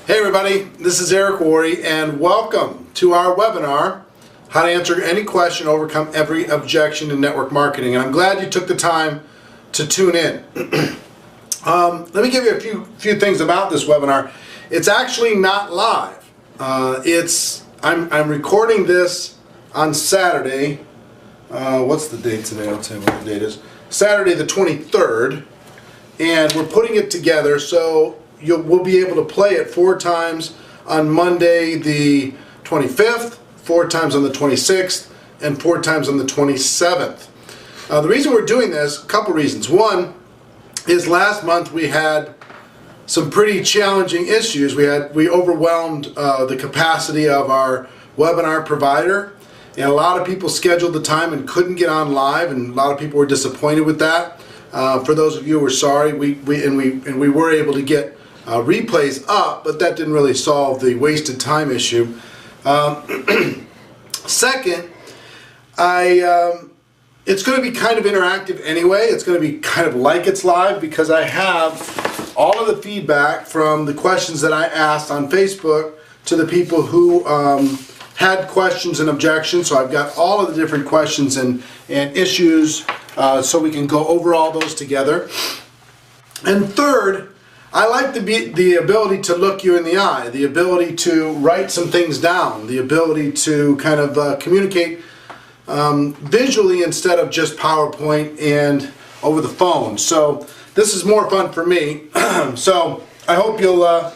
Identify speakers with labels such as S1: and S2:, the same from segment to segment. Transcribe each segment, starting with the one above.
S1: Hey everybody, this is Worre and welcome to our webinar, How to Answer Any Question, Overcome Every Objection in Network Marketing. And I'm glad you took the time to tune in. Let me give you a few things about this webinar. It's actually not live. I'm recording this on Saturday. What's the date today? I'll tell you what the date is. Saturday the 23rd. And we're putting it together so we'll be able to play it 4 times on Monday the 25th, 4 times on the 26th, and 4 times on the 27th. The reason we're doing this, a couple reasons. One is last month we had some pretty challenging issues. We overwhelmed the capacity of our webinar provider, and a lot of people scheduled the time and couldn't get on live, and a lot of people were disappointed with that. For those of you who are sorry, we were able to get replays up, but that didn't really solve the wasted time issue. Second, it's going to be kind of interactive anyway. It's going to be kind of like it's live because I have all of the feedback from the questions that I asked on Facebook to the people who had questions and objections. So I've got all of the different questions and issues so we can go over all those together. And third, I like the ability to look you in the eye, the ability to write some things down, the ability to kind of communicate visually instead of just PowerPoint and over the phone. So this is more fun for me. So I hope you'll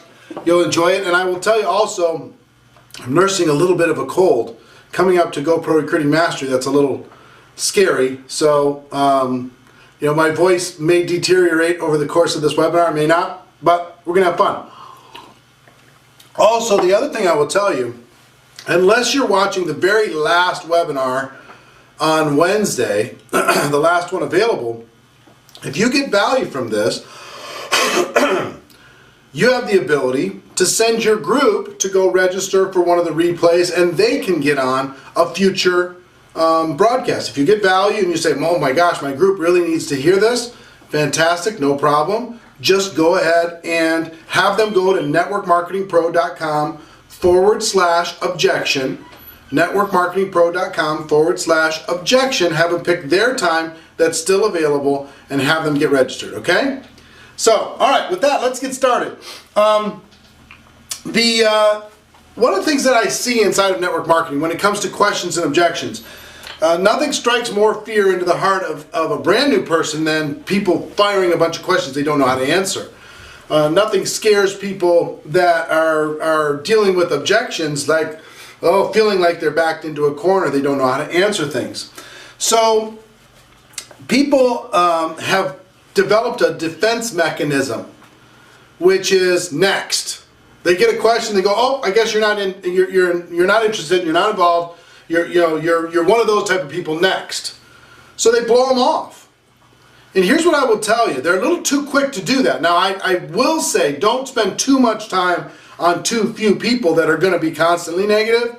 S1: enjoy it. And I will tell you also, I'm nursing a little bit of a cold. Coming up to GoPro Recruiting Mastery, that's a little scary. So you know, my voice may deteriorate over the course of this webinar, may not. But we're going to have fun. Also, the other thing I will tell you, unless you're watching the very last webinar on Wednesday, the last one available, if you get value from this, you have the ability to send your group to go register for one of the replays, and they can get on a future broadcast. If you get value and you say, oh my gosh, my group really needs to hear this, fantastic, no problem. Just go ahead and have them go to networkmarketingpro.com/objection, networkmarketingpro.com/objection, have them pick their time that's still available and have them get registered, okay? So, all right, with that, let's get started. One of the things that I see inside of network marketing when it comes to questions and objections, nothing strikes more fear into the heart of a brand new person than people firing a bunch of questions they don't know how to answer. Nothing scares people that are dealing with objections like, oh, feeling like they're backed into a corner, they don't know how to answer things. So people have developed a defense mechanism, which is next. They get a question, they go, oh, I guess you're not interested, you're not involved. You're one of those type of people, next. So they blow them off. And here's what I will tell you. They're a little too quick to do that. Now, I will say, don't spend too much time on too few people that are going to be constantly negative.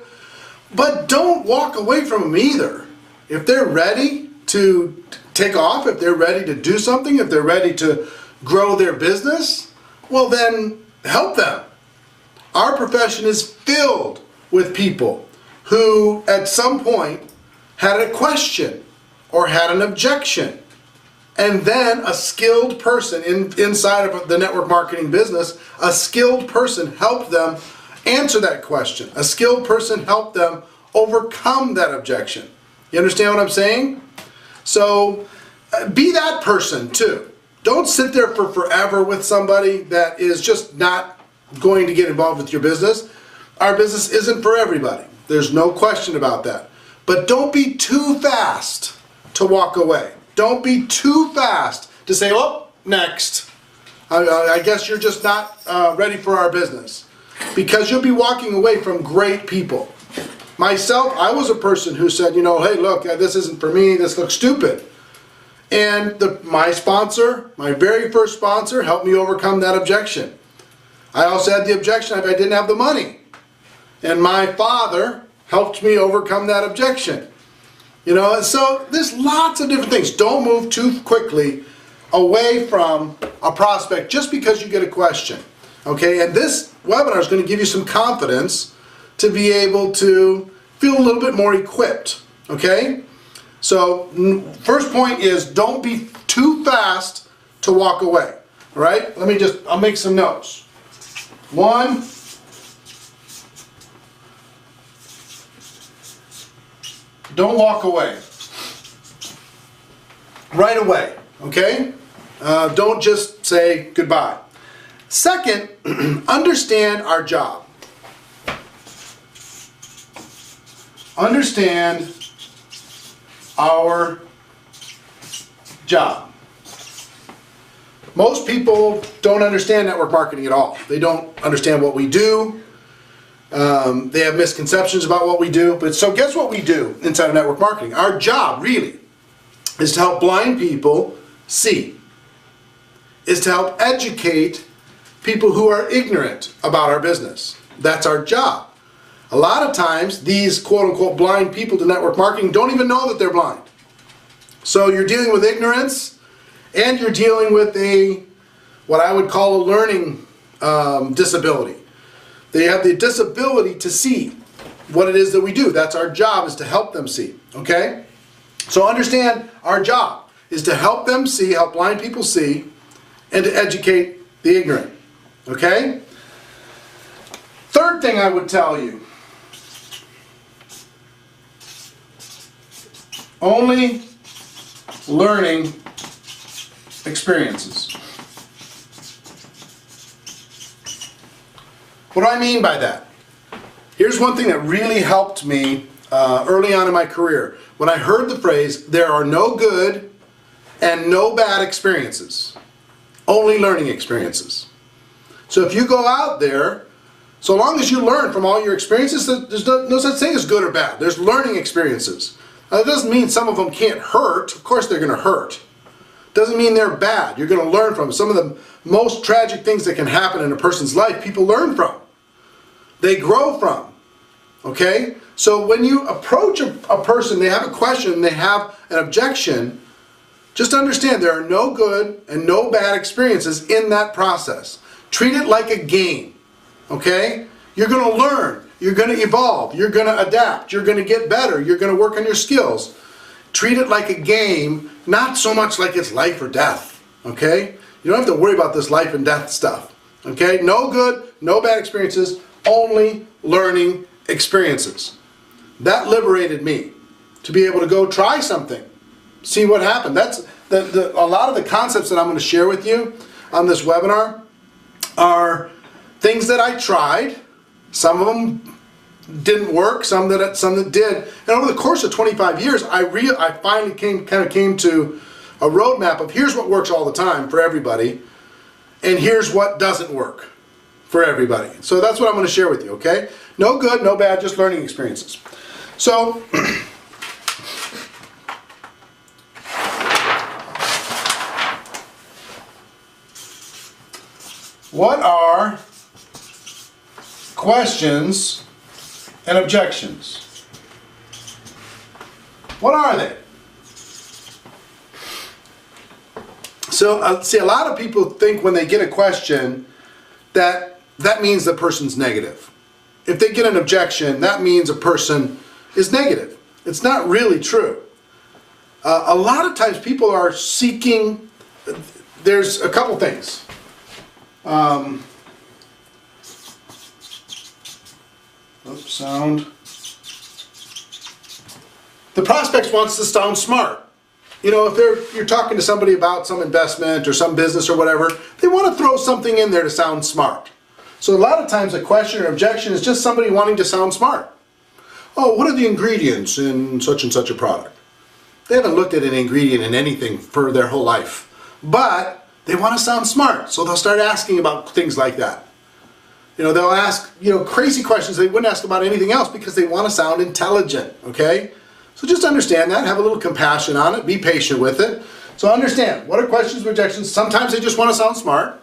S1: But don't walk away from them either. If they're ready to take off, if they're ready to do something, if they're ready to grow their business, well then, help them. Our profession is filled with people who at some point had a question or had an objection, and then a skilled person inside of the network marketing business, a skilled person helped them answer that question. A skilled person helped them overcome that objection. You understand what I'm saying? So be that person too. Don't sit there for forever with somebody that is just not going to get involved with your business. Our business isn't for everybody. There's no question about that. But don't be too fast to walk away. Don't be too fast to say, oh, next. I guess you're just not ready for our business. Because you'll be walking away from great people. Myself, I was a person who said, you know, hey, look, this isn't for me. This looks stupid. And my sponsor, my very first sponsor, helped me overcome that objection. I also had the objection if I didn't have the money. And my father helped me overcome that objection. You know, so there's lots of different things. Don't move too quickly away from a prospect just because you get a question. Okay, and this webinar is going to give you some confidence to be able to feel a little bit more equipped. Okay, so first point is don't be too fast to walk away. All right, I'll make some notes. One, don't walk away right away. Okay, don't just say goodbye. Second, understand our job. Understand our job. Most people don't understand network marketing at all. They don't understand what we do. They have misconceptions about what we do. But so guess what we do inside of network marketing? Our job really is to help blind people see. Is to help educate people who are ignorant about our business. That's our job. A lot of times these quote-unquote blind people to network marketing don't even know that they're blind. So you're dealing with ignorance, and you're dealing with what I would call a learning disability. They have the disability to see what it is that we do. That's our job, is to help them see. Okay? So understand our job is to help them see, help blind people see, and to educate the ignorant. Okay? Third thing I would tell you, only learning experiences. What do I mean by that? Here's one thing that really helped me early on in my career. When I heard the phrase, there are no good and no bad experiences, only learning experiences. So if you go out there, so long as you learn from all your experiences, there's no such thing as good or bad. There's learning experiences. Now, that doesn't mean some of them can't hurt. Of course they're going to hurt. Doesn't mean they're bad. You're going to learn from them. Some of the most tragic things that can happen in a person's life, people learn from. They grow from. Okay? So when you approach a person, they have a question, they have an objection, just understand there are no good and no bad experiences in that process. Treat it like a game. Okay? You're going to learn. You're going to evolve. You're going to adapt. You're going to get better. You're going to work on your skills. Treat it like a game, not so much like it's life or death. Okay? You don't have to worry about this life and death stuff. Okay? No good, no bad experiences, only learning experiences. That liberated me to be able to go try something, see what happened. That's a lot of the concepts that I'm going to share with you on this webinar are things that I tried. Some of them didn't work, some that did. And over the course of 25 years, I finally came to a roadmap of here's what works all the time for everybody, and here's what doesn't work for everybody. So that's what I'm going to share with you, okay? No good, no bad, just learning experiences. So, what are questions and objections? What are they? So, see, a lot of people think when they get a question that means the person's negative. If they get an objection, that means a person is negative. It's not really true. A lot of times people are seeking, there's a couple things. Sound. The prospect wants to sound smart. You know, if you're talking to somebody about some investment or some business or whatever, they want to throw something in there to sound smart. So a lot of times a question or objection is just somebody wanting to sound smart. Oh, what are the ingredients in such and such a product? They haven't looked at an ingredient in anything for their whole life. But they want to sound smart, so they'll start asking about things like that. You know, they'll ask, crazy questions they wouldn't ask about anything else because they want to sound intelligent, okay? So just understand that, have a little compassion on it, be patient with it. So understand, what are questions and objections? Sometimes they just want to sound smart.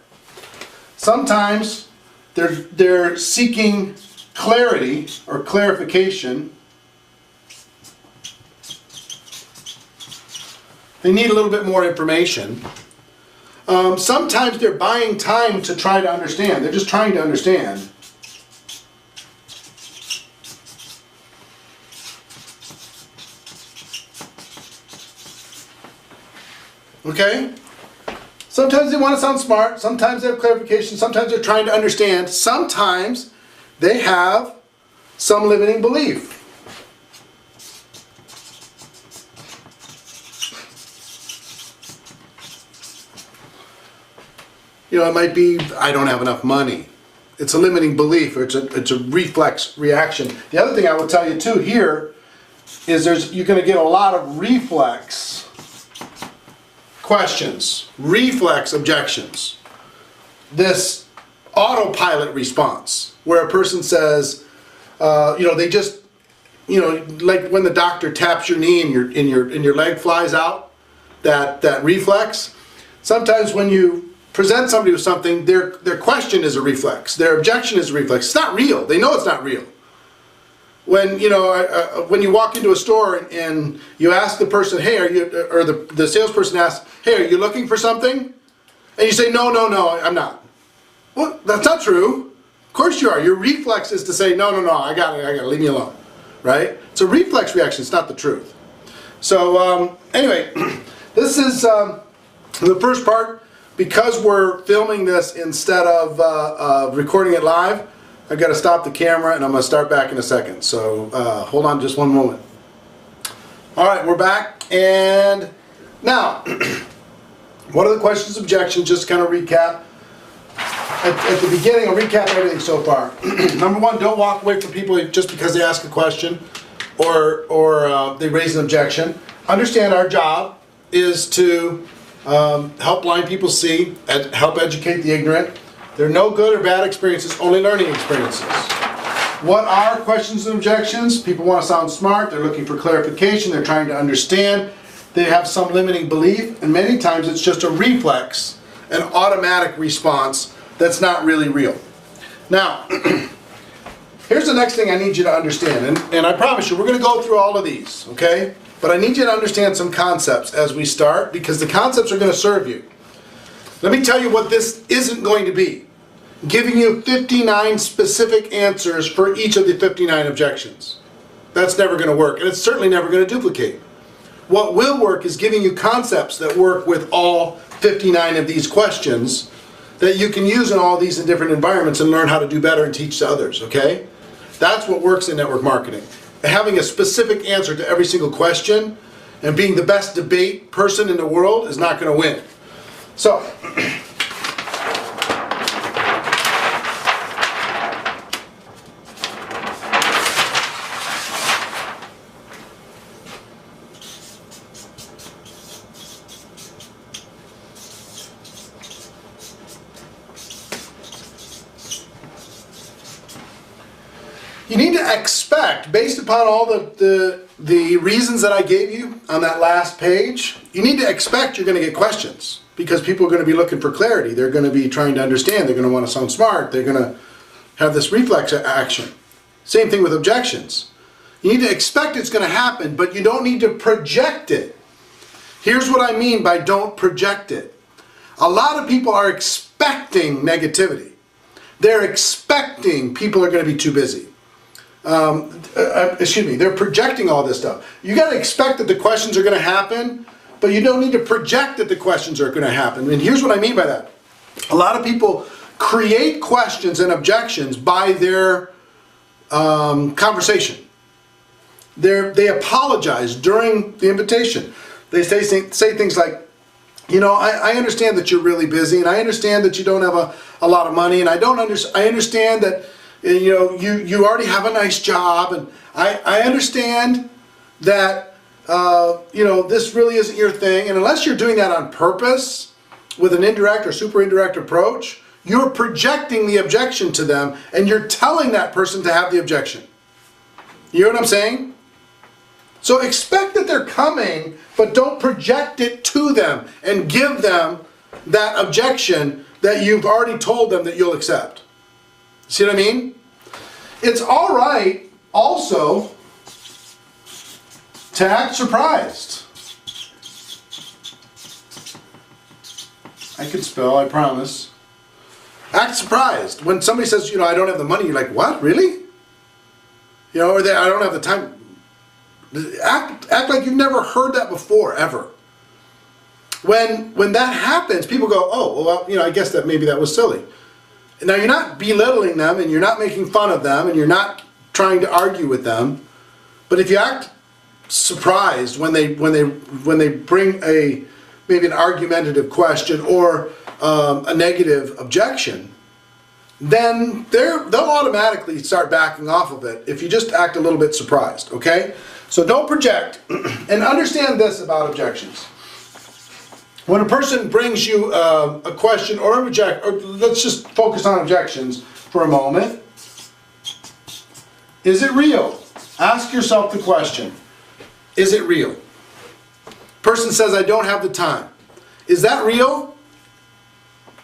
S1: Sometimes they're seeking clarity or clarification. They need a little bit more information. Sometimes they're buying time to try to understand. They're just trying to understand. Okay? Sometimes they want to sound smart. Sometimes they have clarification. Sometimes they're trying to understand. Sometimes they have some limiting belief. You know, it might be, I don't have enough money. It's a limiting belief, or it's a reflex reaction. The other thing I will tell you too here is you're going to get a lot of reflex questions, reflex objections. This autopilot response, where a person says, they just, like when the doctor taps your knee and your leg flies out, that reflex. Sometimes when you present somebody with something, their question is a reflex, their objection is a reflex. It's not real. They know it's not real. When when you walk into a store and you ask the person, hey, are you, or the salesperson asks, hey, are you looking for something? And you say, no, I'm not. Well, that's not true. Of course you are. Your reflex is to say, no, I got it, leave me alone, right? It's a reflex reaction. It's not the truth. So anyway, this is the first part. Because we're filming this instead of recording it live, I've got to stop the camera and I'm going to start back in a second. So hold on just one moment. Alright, we're back. And now, what are the questions, objections? Just to kind of recap. At the beginning, I'll recap everything so far. Number one, don't walk away from people just because they ask a question or they raise an objection. Understand our job is to help blind people see, and help educate the ignorant. There are no good or bad experiences, only learning experiences. What are questions and objections? People want to sound smart, they're looking for clarification, they're trying to understand, they have some limiting belief, and many times it's just a reflex, an automatic response that's not really real. Now, here's the next thing I need you to understand, and I promise you, we're going to go through all of these, okay? But I need you to understand some concepts as we start, because the concepts are going to serve you. Let me tell you what this isn't going to be. Giving you 59 specific answers for each of the 59 objections. That's never going to work, and it's certainly never going to duplicate. What will work is giving you concepts that work with all 59 of these questions that you can use in all these different environments and learn how to do better and teach to others, okay? That's what works in network marketing. Having a specific answer to every single question and being the best debate person in the world is not going to win. So, you need to expect, based upon all the reasons that I gave you on that last page, you need to expect you're going to get questions, because people are going to be looking for clarity. They're going to be trying to understand. They're going to want to sound smart. They're going to have this reflex action. Same thing with objections. You need to expect it's going to happen, but you don't need to project it. Here's what I mean by don't project it. A lot of people are expecting negativity. They're expecting people are going to be too busy. They're projecting all this stuff. You got to expect that the questions are going to happen, but you don't need to project that the questions are going to happen. And here's what I mean by that. A lot of people create questions and objections by their conversation. They apologize during the invitation. They say things like, I understand that you're really busy, and I understand that you don't have a lot of money, and I understand that you already have a nice job, and I understand that this really isn't your thing. And unless you're doing that on purpose with an indirect or super indirect approach, you're projecting the objection to them, and you're telling that person to have the objection. You know what I'm saying? So expect that they're coming, but don't project it to them and give them that objection that you've already told them that you'll accept. See what I mean? It's all right also to act surprised. I can spell, I promise. Act surprised. When somebody says, I don't have the money, you're like, what, really? Or I don't have the time. Act like you've never heard that before, ever. When that happens, people go, oh, well, I guess maybe that was silly. Now, you're not belittling them, and you're not making fun of them, and you're not trying to argue with them. But if you act surprised when they bring maybe an argumentative question or a negative objection, then they'll automatically start backing off of it if you just act a little bit surprised, okay? So don't project, and understand this about objections. When a person brings you a question or let's just focus on objections for a moment. Is it real? Ask yourself the question, is it real? Person says, I don't have the time. Is that real?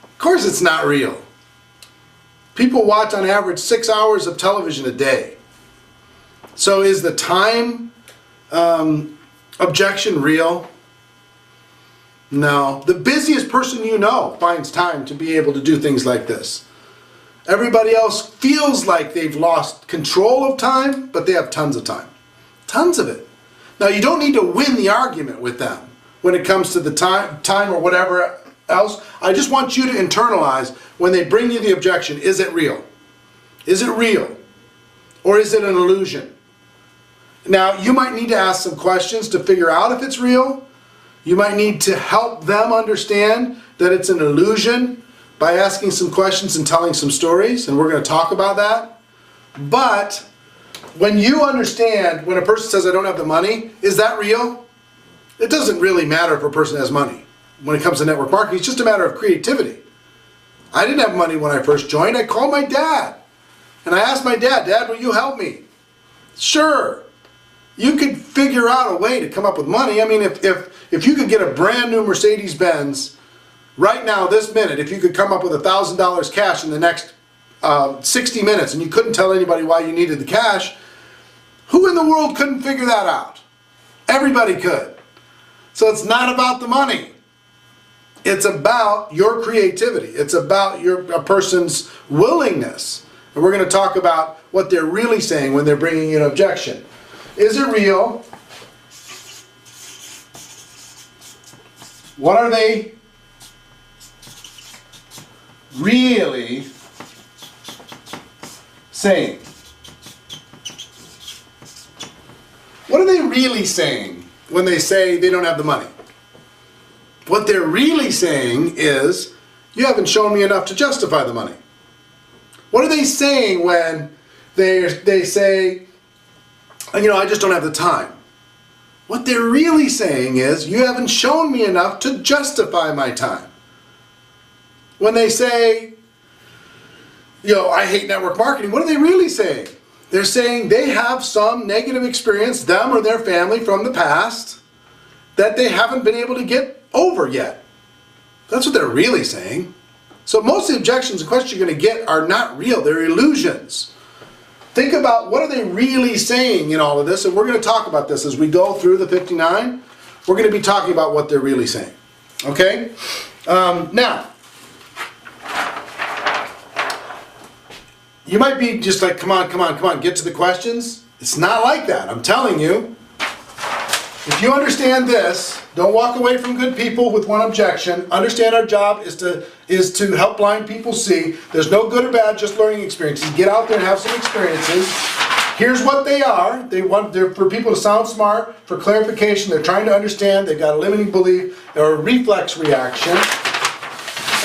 S1: Of course it's not real. People watch on average 6 hours of television a day. So is the time objection real? No. The busiest person you know finds time to be able to do things like this. Everybody else feels like they've lost control of time, but they have tons of time. Tons of it. Now, you don't need to win the argument with them when it comes to the time or whatever else. I just want you to internalize when they bring you the objection, is it real? Is it real? Or is it an illusion? Now, you might need to ask some questions to figure out if it's real. You might need to help them understand that it's an illusion by asking some questions and telling some stories, and we're going to talk about that. But when you understand, when a person says, I don't have the money, is that real? It doesn't really matter if a person has money. When it comes to network marketing, it's just a matter of creativity. I didn't have money when I first joined. I called my dad, and I asked my dad, Dad, will you help me? Sure. You could figure out a way to come up with money. I mean, if you could get a brand new Mercedes-Benz right now, this minute, if you could come up with $1,000 cash in the next 60 minutes and you couldn't tell anybody why you needed the cash, who in the world couldn't figure that out? Everybody could. So it's not about the money. It's about your creativity. It's about a person's willingness. And we're going to talk about what they're really saying when they're bringing you an objection. Is it real? What are they really saying? What are they really saying when they say they don't have the money? What they're really saying is, you haven't shown me enough to justify the money. What are they saying when they say, I just don't have the time? What they're really saying is, you haven't shown me enough to justify my time. When they say, I hate network marketing, what are they really saying? They're saying they have some negative experience, them or their family from the past, that they haven't been able to get over yet. That's what they're really saying. So most of the objections and questions you're going to get are not real. They're illusions. Think about what are they really saying in all of this, and we're going to talk about this as we go through the 59. We're going to be talking about what they're really saying. Okay? Now, you might be just like, come on, get to the questions. It's not like that. I'm telling you. If you understand this, don't walk away from good people with one objection. Understand our job is to help blind people see. There's no good or bad, just learning experiences. Get out there and have some experiences. Here's what they are. They're for people to sound smart, for clarification. They're trying to understand. They've got a limiting belief or a reflex reaction.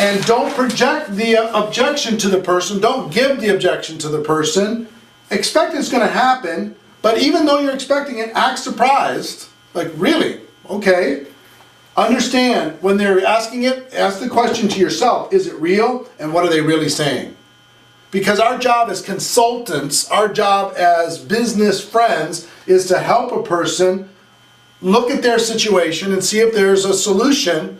S1: And don't project the objection to the person. Don't give the objection to the person. Expect it's going to happen, but even though you're expecting it, act surprised. Like, really? Okay. Understand, when they're asking it, ask the question to yourself, is it real? And what are they really saying? Because our job as consultants, our job as business friends, is to help a person look at their situation and see if there's a solution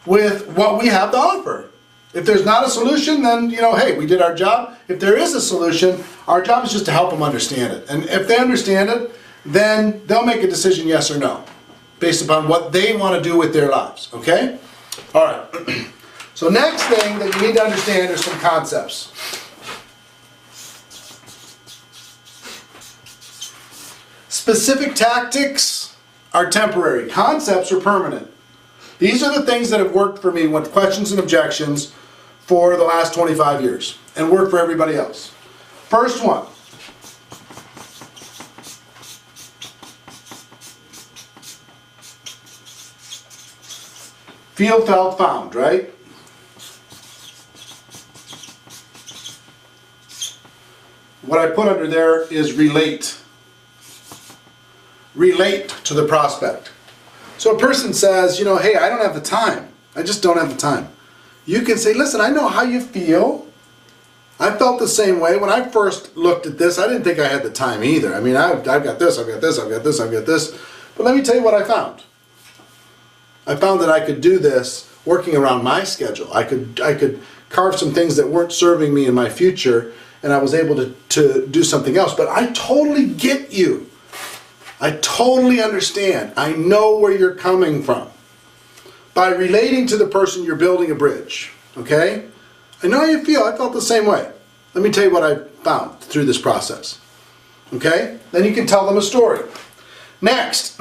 S1: with what we have to offer. If there's not a solution, then, hey, we did our job. If there is a solution, our job is just to help them understand it. And if they understand it, then they'll make a decision, yes or no, based upon what they want to do with their lives, okay? All right. So next thing that you need to understand are some concepts. Specific tactics are temporary. Concepts are permanent. These are the things that have worked for me with questions and objections for the last 25 years and work for everybody else. First one. Feel, felt, found, right? What I put under there is relate. Relate to the prospect. So a person says, you know, hey, I don't have the time. I just don't have the time. You can say, listen, I know how you feel. I felt the same way. When I first looked at this, I didn't think I had the time either. I mean, I've got this, I've got this, I've got this, I've got this. But let me tell you what I found. I found that I could do this working around my schedule. I could carve some things that weren't serving me in my future, and I was able to do something else. But I totally get you. I totally understand. I know where you're coming from. By relating to the person, you're building a bridge. Okay? I know how you feel. I felt the same way. Let me tell you what I found through this process. Okay? Then you can tell them a story. Next.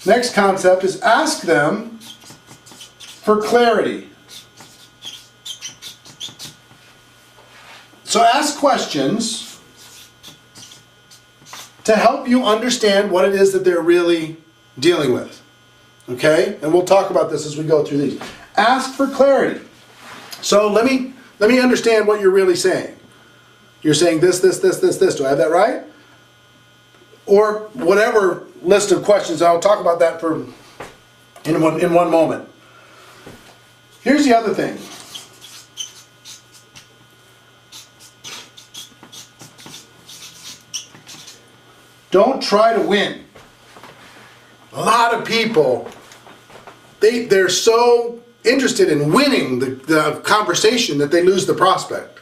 S1: Next concept is ask them for clarity. So ask questions to help you understand what it is that they're really dealing with. Okay? And we'll talk about this as we go through these. Ask for clarity. So let me understand what you're really saying. You're saying this, this, this, this, this. Do I have that right? Or whatever list of questions. I'll talk about that in one moment. Here's the other thing. Don't try to win. A lot of people, they're so interested in winning the conversation that they lose the prospect.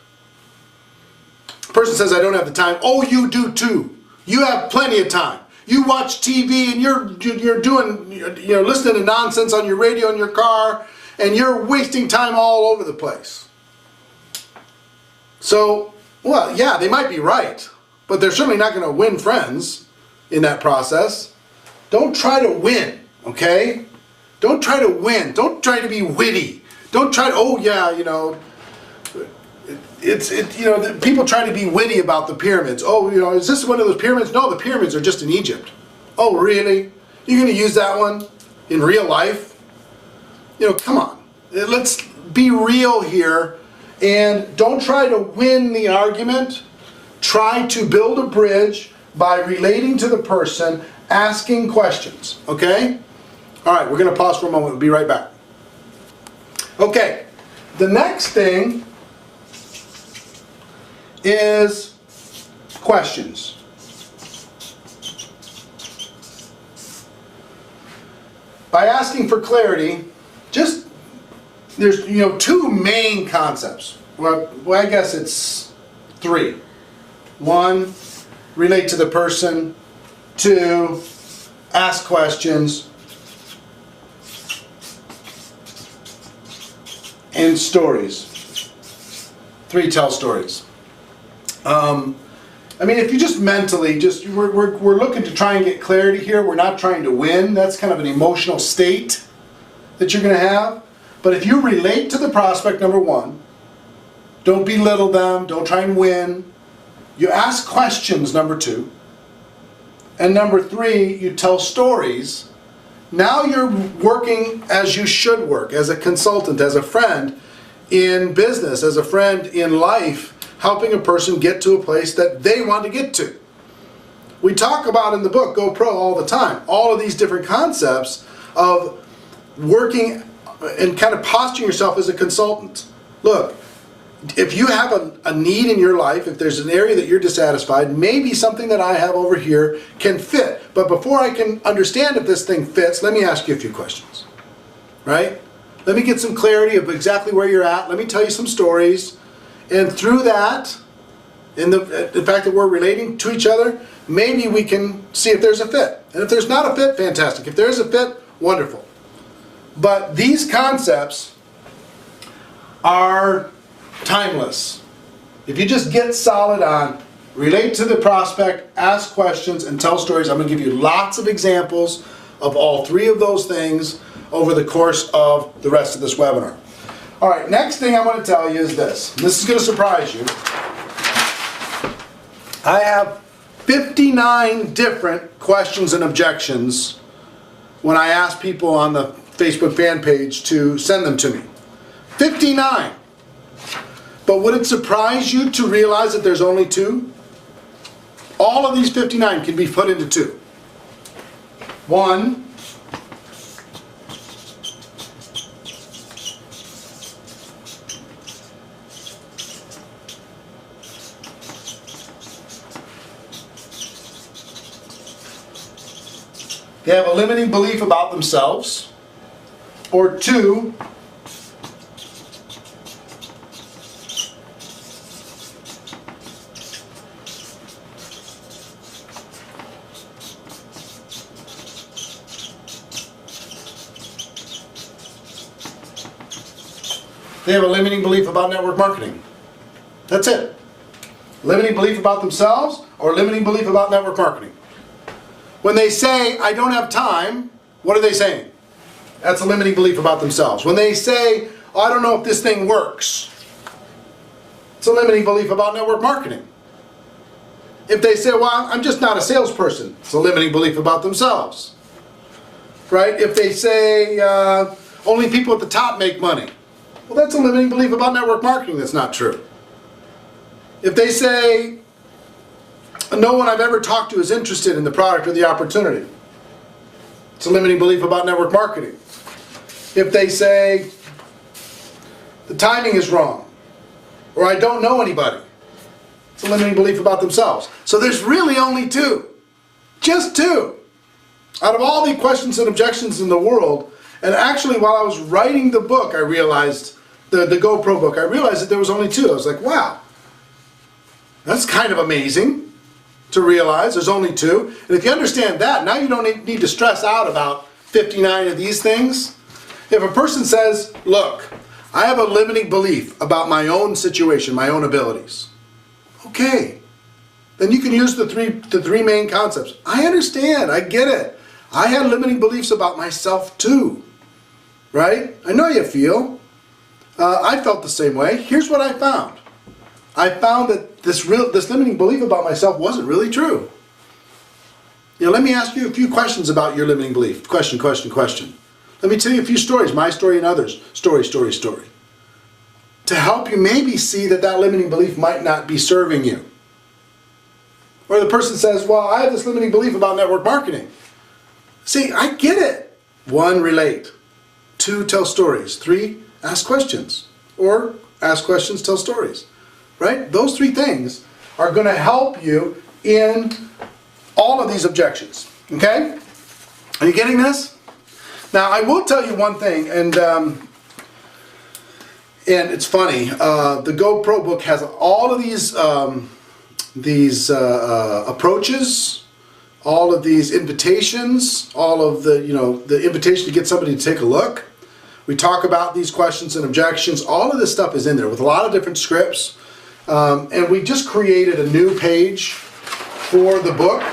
S1: The person says, I don't have the time. Oh, you do too. You have plenty of time. You watch TV and you're listening to nonsense on your radio in your car, and you're wasting time all over the place. So, well, yeah, they might be right, but they're certainly not going to win friends in that process. Don't try to win, okay? Don't try to win. Don't try to be witty. Don't try to, oh yeah, you know, people try to be witty about the pyramids. Oh, you know, is this one of those pyramids? No, the pyramids are just in Egypt. Oh, really? You're going to use that one in real life? You know, come on. Let's be real here, and don't try to win the argument. Try to build a bridge by relating to the person, asking questions, okay? All right, we're going to pause for a moment. We'll be right back. Okay, the next thing is questions. By asking for clarity, there's two main concepts. Well, I guess it's three. One, relate to the person. Two, ask questions. And stories. Three, tell stories. I mean, if you just mentally, we're looking to try and get clarity here. We're not trying to win. That's kind of an emotional state that you're going to have. But if you relate to the prospect, number one, don't belittle them. Don't try and win. You ask questions, number two. And number three, you tell stories. Now you're working as you should work, as a consultant, as a friend in business, as a friend in life, helping a person get to a place that they want to get to. We talk about in the book, Go Pro, all the time, all of these different concepts of working and kind of posturing yourself as a consultant. Look, if you have a need in your life, if there's an area that you're dissatisfied, maybe something that I have over here can fit. But before I can understand if this thing fits, let me ask you a few questions, right? Let me get some clarity of exactly where you're at. Let me tell you some stories. And through that, in the fact that we're relating to each other, maybe we can see if there's a fit. And if there's not a fit, fantastic. If there is a fit, wonderful. But these concepts are timeless. If you just get solid on relate to the prospect, ask questions, and tell stories, I'm going to give you lots of examples of all three of those things over the course of the rest of this webinar. All right, next thing I want to tell you is this. This is going to surprise you. I have 59 different questions and objections when I ask people on the Facebook fan page to send them to me. 59. But would it surprise you to realize that there's only 2? All of these 59 can be put into 2. 1, they have a limiting belief about themselves, or 2, they have a limiting belief about network marketing. That's it. Limiting belief about themselves or limiting belief about network marketing. When they say, I don't have time, what are they saying? That's a limiting belief about themselves. When they say, oh, I don't know if this thing works, it's a limiting belief about network marketing. If they say, well, I'm just not a salesperson, it's a limiting belief about themselves. Right? If they say, only people at the top make money, well, that's a limiting belief about network marketing that's not true. If they say, no one I've ever talked to is interested in the product or the opportunity, it's a limiting belief about network marketing. If they say, the timing is wrong, or I don't know anybody, it's a limiting belief about themselves. So there's really only 2. Just 2. Out of all the questions and objections in the world, and actually while I was writing the book, I realized, the GoPro book, I realized that there was only 2. I was like, wow, that's kind of amazing to realize there's only 2. And if you understand that, now you don't need to stress out about 59 of these things. If a person says, look, I have a limiting belief about my own situation, my own abilities. Okay, then you can use the three main concepts. I understand, I get it. I had limiting beliefs about myself too, right? I know how you feel. I felt the same way. Here's what I found. I found that this limiting belief about myself wasn't really true. You know, let me ask you a few questions about your limiting belief. Question. Let me tell you a few stories, my story and others. Story. To help you maybe see that that limiting belief might not be serving you. Or the person says, well, I have this limiting belief about network marketing. See, I get it. 1, relate. 2, tell stories. 3, ask questions. Or ask questions, tell stories. Right? Those 3 things are going to help you in all of these objections. Okay? Are you getting this? Now, I will tell you one thing, and it's funny. The GoPro book has all of these approaches, all of these invitations, all of the invitation to get somebody to take a look. We talk about these questions and objections. All of this stuff is in there with a lot of different scripts. And we just created a new page for the book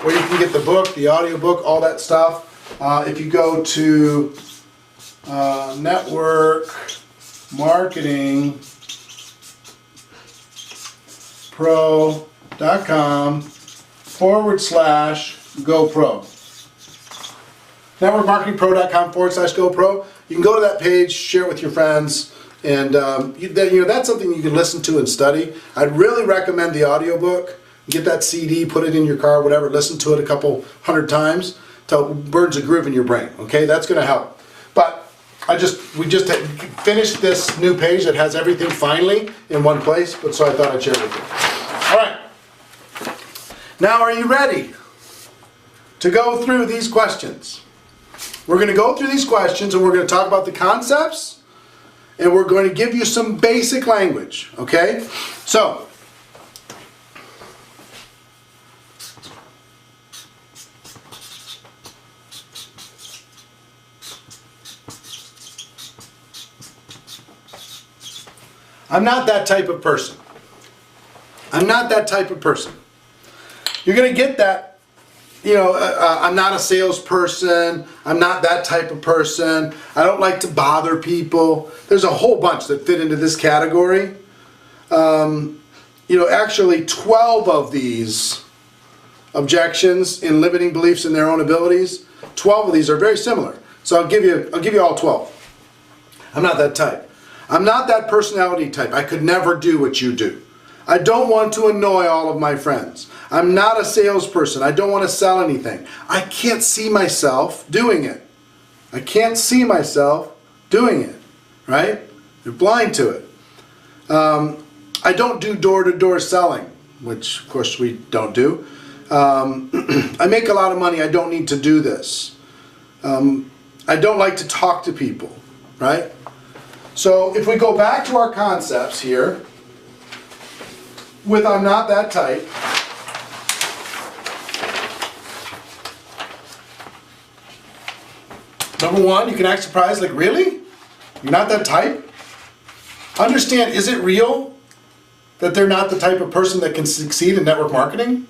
S1: where you can get the book, the audio book, all that stuff. If you go to networkmarketingpro.com/GoPro. networkmarketingpro.com/GoPro. You can go to that page, share it with your friends, and that's something you can listen to and study. I'd really recommend the audiobook. Get that CD, put it in your car, whatever, listen to it a couple hundred times till it burns a groove in your brain. Okay, that's going to help. But we just finished this new page that has everything finally in one place, but so I thought I'd share it with you. All right. Now, are you ready to go through these questions? We're going to go through these questions and we're going to talk about the concepts and we're going to give you some basic language. Okay? So, I'm not that type of person. I'm not that type of person. You're going to get that, you know, I'm not a salesperson. I'm not that type of person. I don't like to bother people. There's a whole bunch that fit into this category. You know, actually 12 of these objections in limiting beliefs in their own abilities, 12 of these are very similar. So I'll give you all 12. I'm not that type. I'm not that personality type. I could never do what you do. I don't want to annoy all of my friends. I'm not a salesperson. I don't want to sell anything. I can't see myself doing it. I can't see myself doing it, right? You're blind to it. I don't do door-to-door selling, which of course we don't do. I make a lot of money. I don't need to do this. I don't like to talk to people, right? So if we go back to our concepts here, with I'm not that type, number one, you can act surprised, like, really? You're not that type? Understand, is it real that they're not the type of person that can succeed in network marketing?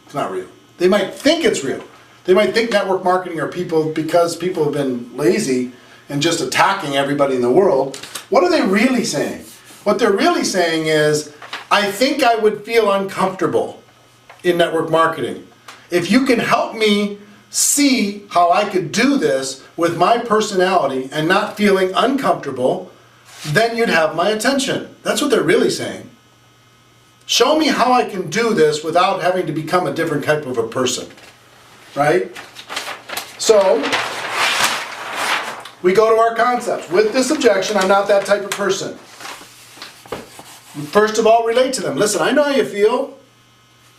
S1: It's not real. They might think it's real. They might think network marketing are people because people have been lazy and just attacking everybody in the world. What are they really saying? What they're really saying is, I think I would feel uncomfortable in network marketing. If you can help me see how I could do this with my personality and not feeling uncomfortable, then you'd have my attention. That's what they're really saying. Show me how I can do this without having to become a different type of a person, right? So, we go to our concepts. With this objection, I'm not that type of person. First of all, relate to them. Listen, I know how you feel.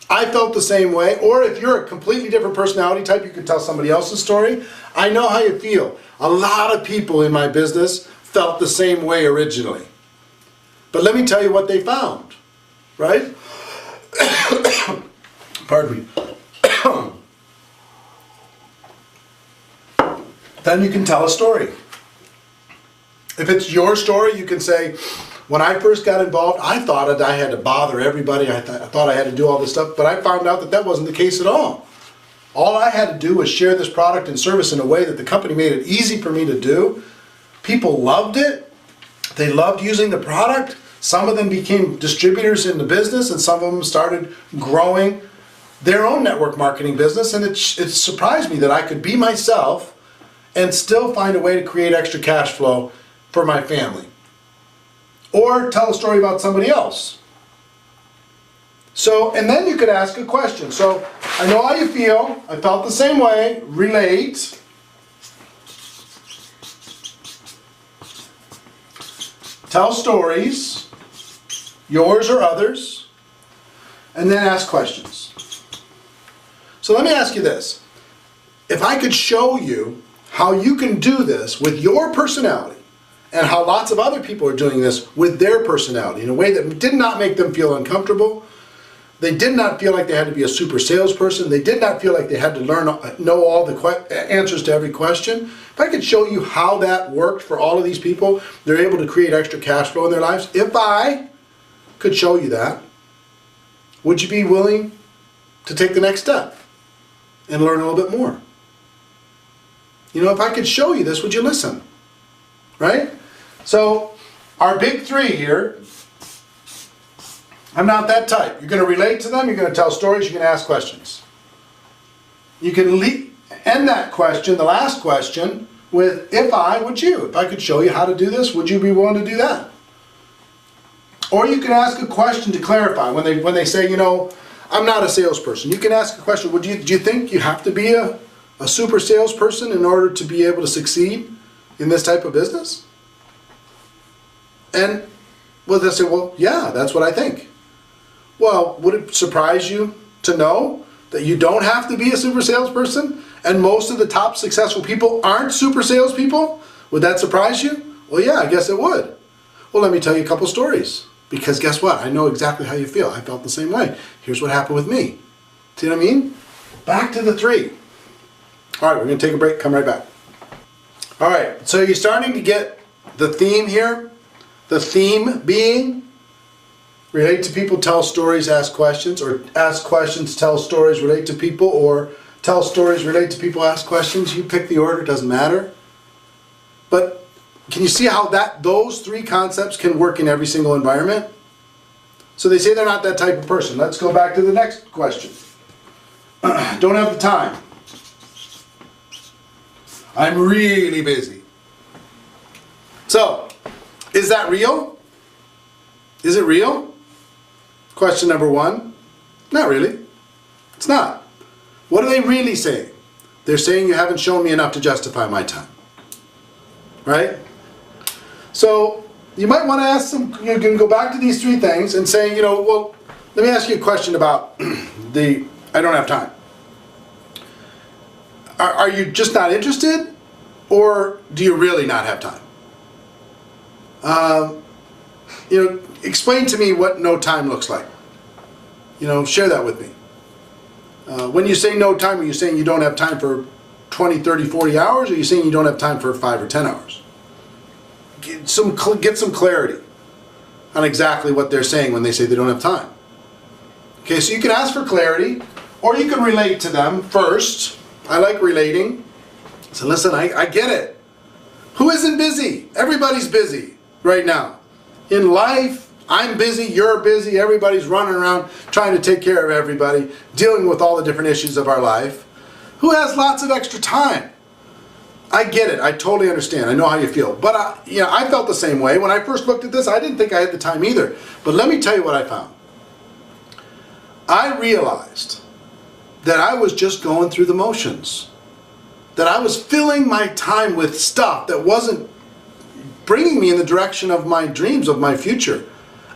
S1: I felt the same way. Or if you're a completely different personality type, you could tell somebody else's story. I know how you feel. A lot of people in my business felt the same way originally. But let me tell you what they found, right? Pardon me. Then you can tell a story. If it's your story, you can say, when I first got involved, I thought that I had to bother everybody. I thought I had to do all this stuff, but I found out that that wasn't the case at all. All I had to do was share this product and service in a way that the company made it easy for me to do. People loved it. They loved using the product. Some of them became distributors in the business, and some of them started growing their own network marketing business, and it surprised me that I could be myself and still find a way to create extra cash flow for my family. Or tell a story about somebody else. So, and then you could ask a question. So, I know how you feel. I felt the same way. Relate. Tell stories, yours or others, and then ask questions. So let me ask you this. If I could show you how you can do this with your personality, and how lots of other people are doing this with their personality in a way that did not make them feel uncomfortable. They did not feel like they had to be a super salesperson. They did not feel like they had to know all the answers to every question. If I could show you how that worked for all of these people, they're able to create extra cash flow in their lives. If I could show you that, would you be willing to take the next step and learn a little bit more? You know, if I could show you this, would you listen? Right? So, our big three here, I'm not that type. You're going to relate to them, you're going to tell stories, you're going to ask questions. You can end that question, the last question, with if I, would you? If I could show you how to do this, would you be willing to do that? Or you can ask a question to clarify. When they say, you know, I'm not a salesperson, you can ask a question, do you think you have to be a super salesperson in order to be able to succeed in this type of business? And well, they say, well, yeah, that's what I think. Well, would it surprise you to know that you don't have to be a super salesperson and most of the top successful people aren't super salespeople? Would that surprise you? Well, yeah, I guess it would. Well, let me tell you a couple stories, because guess what? I know exactly how you feel. I felt the same way. Here's what happened with me. See what I mean? Back to the three. All right, we're going to take a break, come right back. All right, so you're starting to get the theme here. The theme being relate to people, tell stories, ask questions, or ask questions, tell stories, relate to people, or tell stories, relate to people, ask questions. You pick the order, it doesn't matter. But can you see how those three concepts can work in every single environment? So they say they're not that type of person. Let's go back to the next question. Don't have the time. I'm really busy. So, is that real? Is it real? Question number one. Not really. It's not. What are they really saying? They're saying you haven't shown me enough to justify my time. Right? So, you might want to ask them, you can go back to these three things and say, you know, well, let me ask you a question about I don't have time. Are you just not interested, or do you really not have time? You know, explain to me what no time looks like. You know, share that with me. When you say no time, are you saying you don't have time for 20, 30, 40 hours, or are you saying you don't have time for 5 or 10 hours? Get some clarity on exactly what they're saying when they say they don't have time. Okay, so you can ask for clarity, or you can relate to them first. I like relating. So listen, I get it. Who isn't busy? Everybody's busy right now. In life, I'm busy, you're busy, everybody's running around trying to take care of everybody, dealing with all the different issues of our life. Who has lots of extra time? I get it. I totally understand. I know how you feel. But you know, I felt the same way. When I first looked at this, I didn't think I had the time either. But let me tell you what I found. I realized that I was just going through the motions. That I was filling my time with stuff that wasn't bringing me in the direction of my dreams, of my future.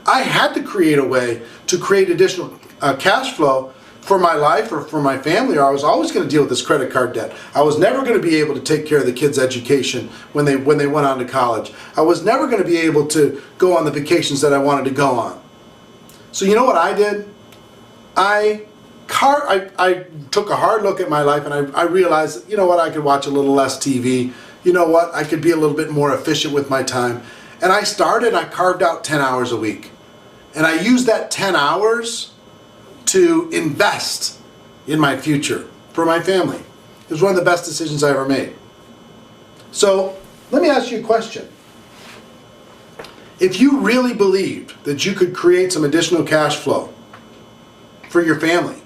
S1: I had to create a way to create additional cash flow for my life or for my family, or I was always going to deal with this credit card debt. I was never going to be able to take care of the kids' education when they went on to college. I was never going to be able to go on the vacations that I wanted to go on. So you know what I did? I took a hard look at my life, and I realized, you know what, I could watch a little less TV. You know what, I could be a little bit more efficient with my time. And I carved out 10 hours a week. And I used that 10 hours to invest in my future for my family. It was one of the best decisions I ever made. So let me ask you a question. If you really believed that you could create some additional cash flow for your family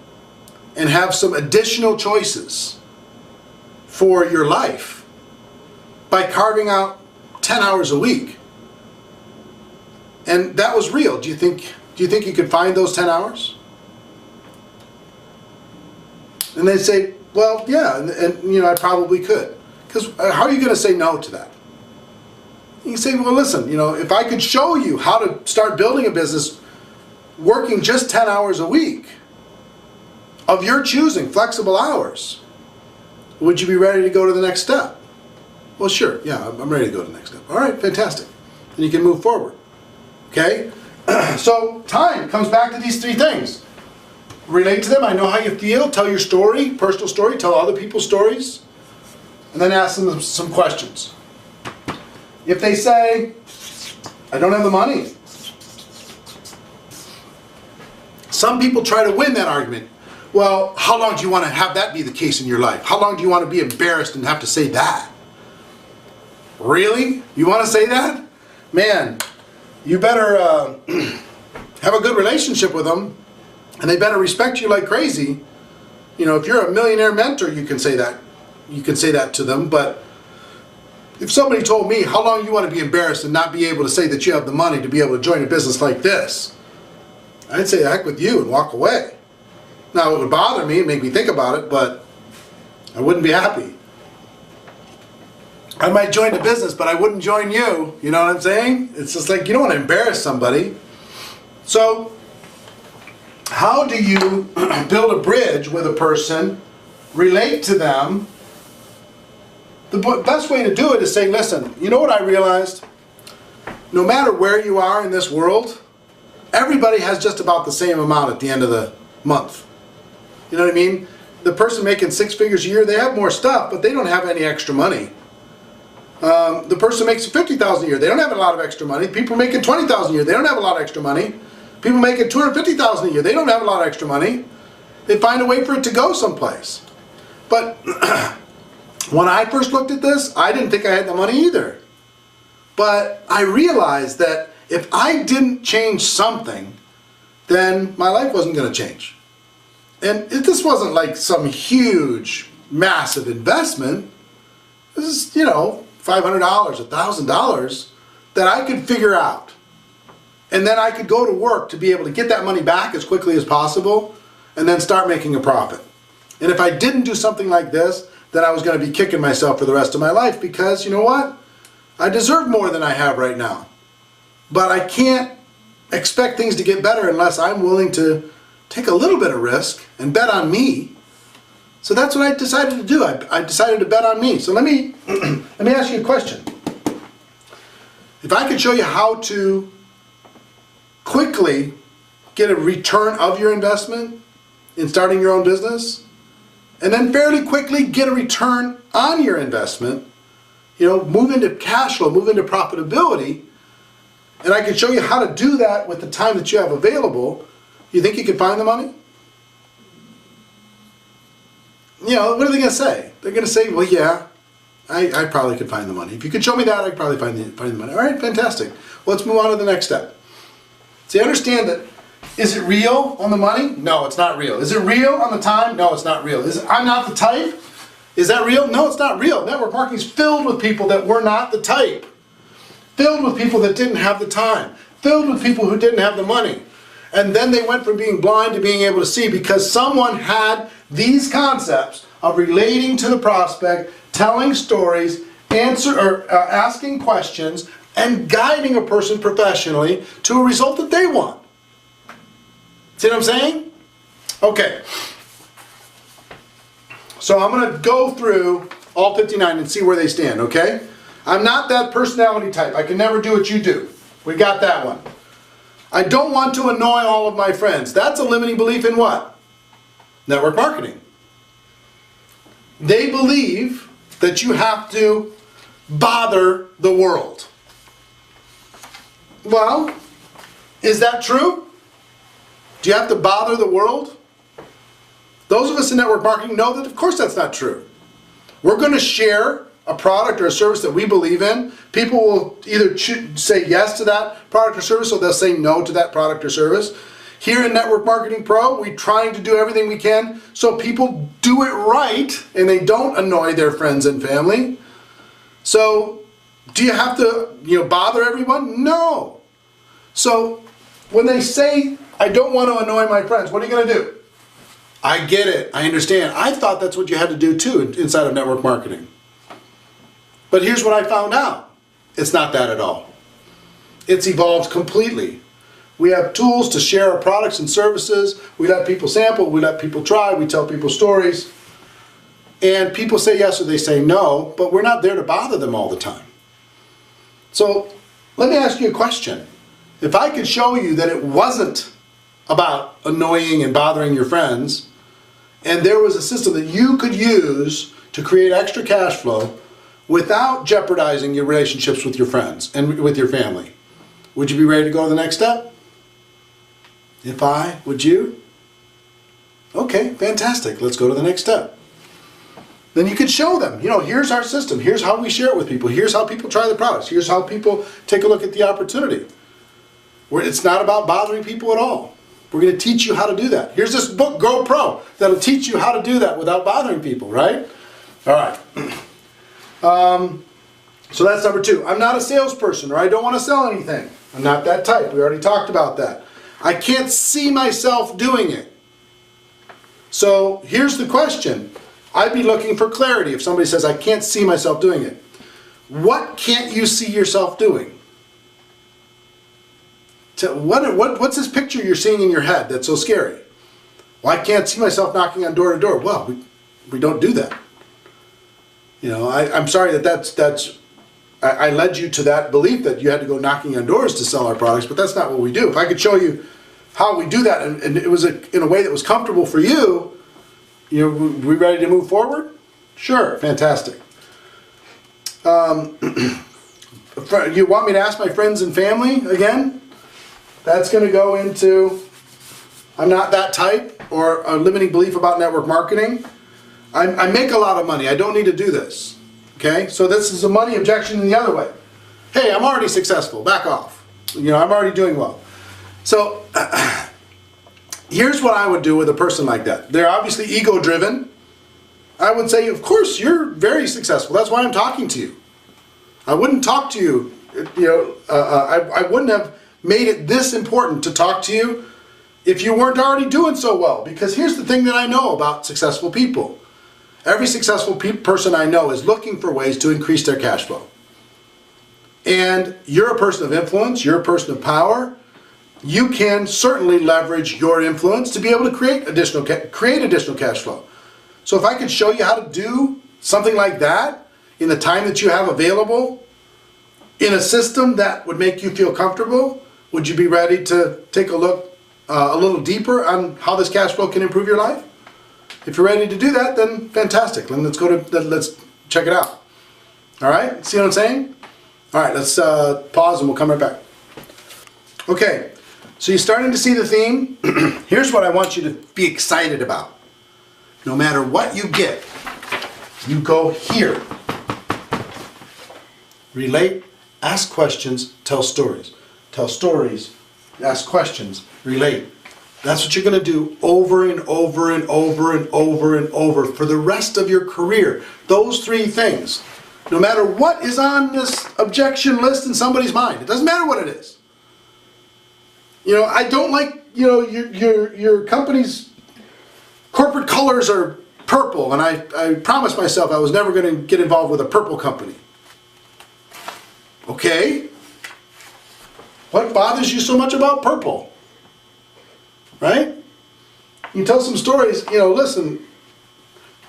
S1: and have some additional choices for your life by carving out 10 hours a week, and that was real, do you think you could find those 10 hours? And they say, well, yeah, and you know, I probably could. Because how are you going to say no to that? You can say, well, listen, you know, if I could show you how to start building a business working just 10 hours a week of your choosing, flexible hours, would you be ready to go to the next step? Well, sure, yeah, I'm ready to go to the next step. All right, fantastic. And you can move forward. Okay? So time comes back to these three things. Relate to them, I know how you feel, tell your story, personal story, tell other people's stories, and then ask them some questions. If they say, I don't have the money, some people try to win that argument. Well, how long do you want to have that be the case in your life? How long do you want to be embarrassed and have to say that? Really? You want to say that? Man, you better have a good relationship with them, and they better respect you like crazy. You know, if you're a millionaire mentor, you can say that. You can say that to them. But if somebody told me, how long do you want to be embarrassed and not be able to say that you have the money to be able to join a business like this, I'd say, heck with you, and walk away. Now, it would bother me and make me think about it, but I wouldn't be happy. I might join the business, but I wouldn't join you. You know what I'm saying? It's just like, you don't want to embarrass somebody. So, how do you build a bridge with a person, relate to them? The best way to do it is say, listen, you know what I realized? No matter where you are in this world, everybody has just about the same amount at the end of the month. You know what I mean? The person making 6 figures a year, they have more stuff, but they don't have any extra money. The person makes $50,000 a year, they don't have a lot of extra money. People making $20,000 a year, they don't have a lot of extra money. People making $250,000 a year, they don't have a lot of extra money. They find a way for it to go someplace. But when I first looked at this, I didn't think I had the money either. But I realized that if I didn't change something, then my life wasn't going to change. And this wasn't like some huge, massive investment. This is, you know, $500, $1,000 that I could figure out. And then I could go to work to be able to get that money back as quickly as possible and then start making a profit. And if I didn't do something like this, then I was going to be kicking myself for the rest of my life because, you know what? I deserve more than I have right now. But I can't expect things to get better unless I'm willing to take a little bit of risk and bet on me. So that's what I decided to do. I decided to bet on me. So let me ask you a question. If I could show you how to quickly get a return of your investment in starting your own business, and then fairly quickly get a return on your investment, you know, move into cash flow, move into profitability, and I can show you how to do that with the time that you have available, you think you could find the money? You know, what are they going to say? They're going to say, well, yeah, I probably could find the money. If you could show me that, I could probably find the money. All right, fantastic. Well, let's move on to the next step. So you understand that, is it real on the money? No, it's not real. Is it real on the time? No, it's not real. I'm not the type? Is that real? No, it's not real. Network marketing is filled with people that were not the type. Filled with people that didn't have the time. Filled with people who didn't have the money. And then they went from being blind to being able to see because someone had these concepts of relating to the prospect, telling stories, asking questions, and guiding a person professionally to a result that they want. See what I'm saying? Okay. So I'm going to go through all 59 and see where they stand, okay? I'm not that personality type. I can never do what you do. We got that one. I don't want to annoy all of my friends. That's a limiting belief in what? Network marketing. They believe that you have to bother the world. Well, is that true? Do you have to bother the world? Those of us in network marketing know that of course that's not true. We're going to share a product or a service that we believe in. People will either say yes to that product or service or they'll say no to that product or service. Here in Network Marketing Pro, we're trying to do everything we can so people do it right and they don't annoy their friends and family. So do you have to, bother everyone? No. So when they say, I don't want to annoy my friends, what are you going to do? I get it. I understand. I thought that's what you had to do too inside of network marketing. But here's what I found out. It's not that at all. It's evolved completely. We have tools to share our products and services. We let people sample. We let people try. We tell people stories. And people say yes or they say no, but we're not there to bother them all the time. So let me ask you a question. If I could show you that it wasn't about annoying and bothering your friends, and there was a system that you could use to create extra cash flow without jeopardizing your relationships with your friends and with your family, would you be ready to go to the next step? Would you? Okay, fantastic. Let's go to the next step. Then you could show them, here's our system. Here's how we share it with people. Here's how people try the products. Here's how people take a look at the opportunity. It's not about bothering people at all. We're going to teach you how to do that. Here's this book, Go Pro, that'll teach you how to do that without bothering people, right? All right. So that's number 2. I'm not a salesperson, or I don't want to sell anything. I'm not that type. We already talked about that. I can't see myself doing it. So here's the question. I'd be looking for clarity if somebody says, I can't see myself doing it. What can't you see yourself doing? What's this picture you're seeing in your head that's so scary? Well, I can't see myself knocking on door to door. Well, we don't do that. I'm sorry that I led you to that belief that you had to go knocking on doors to sell our products, but that's not what we do. If I could show you how we do that and it was in a way that was comfortable for you, we ready to move forward? Sure, fantastic. You want me to ask my friends and family again? That's going to go into, I'm not that type, or a limiting belief about network marketing. I make a lot of money. I don't need to do this. Okay? So this is a money objection in the other way. Hey, I'm already successful. Back off. You know, I'm already doing well. So here's what I would do with a person like that. They're obviously ego-driven. I would say, of course, you're very successful. That's why I'm talking to you. I wouldn't talk to you, I wouldn't have made it this important to talk to you if you weren't already doing so well. Because here's the thing that I know about successful people. Every successful person I know is looking for ways to increase their cash flow. And you're a person of influence, you're a person of power. You can certainly leverage your influence to be able to create additional cash flow. So if I could show you how to do something like that in the time that you have available, in a system that would make you feel comfortable, would you be ready to take a look a little deeper on how this cash flow can improve your life? If you're ready to do that, then fantastic. Then let's check it out. All right, see what I'm saying? All right, let's pause and we'll come right back. Okay, so you're starting to see the theme. Here's what I want you to be excited about. No matter what you get, you go here. Relate, ask questions, tell stories. Tell stories, ask questions, relate. That's what you're going to do over and over and over and over and over for the rest of your career. Those three things. No matter what is on this objection list in somebody's mind. It doesn't matter what it is. You know, I don't like, you know, your company's corporate colors are purple, and I promised myself I was never going to get involved with a purple company. Okay. What bothers you so much about purple? Right? You tell some stories, you know, listen,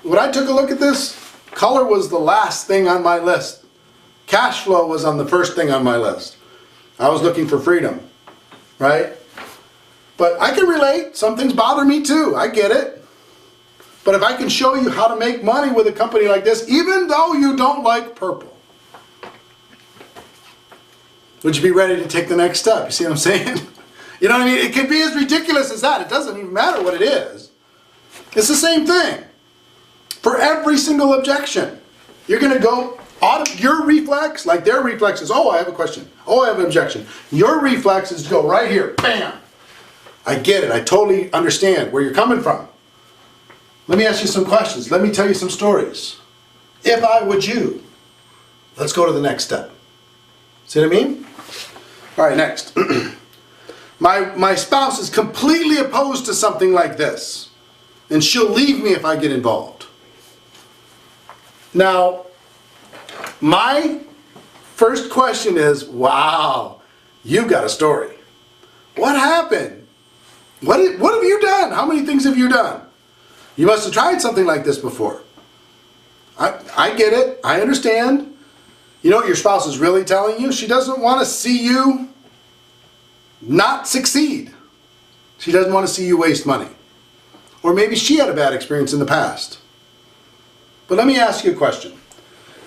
S1: when I took a look at this, color was the last thing on my list. Cash flow was on the first thing on my list. I was looking for freedom, right? But I can relate. Some things bother me too. I get it. But if I can show you how to make money with a company like this, even though you don't like purple, would you be ready to take the next step? You see what I'm saying? You know what I mean? It can be as ridiculous as that. It doesn't even matter what it is. It's the same thing. For every single objection, you're going to go, your reflex, like their reflex is, oh, I have a question. Oh, I have an objection. Your reflex is to go right here. Bam! I get it. I totally understand where you're coming from. Let me ask you some questions. Let me tell you some stories. If I would you, let's go to the next step. See what I mean? All right, next. My spouse is completely opposed to something like this, and she'll leave me if I get involved. Now, my first question is, wow, you've got a story. What happened? What have you done? How many things have you done? You must have tried something like this before. I get it. I understand. You know what your spouse is really telling you? She doesn't want to see you not succeed. She doesn't want to see you waste money. Or maybe she had a bad experience in the past. But let me ask you a question.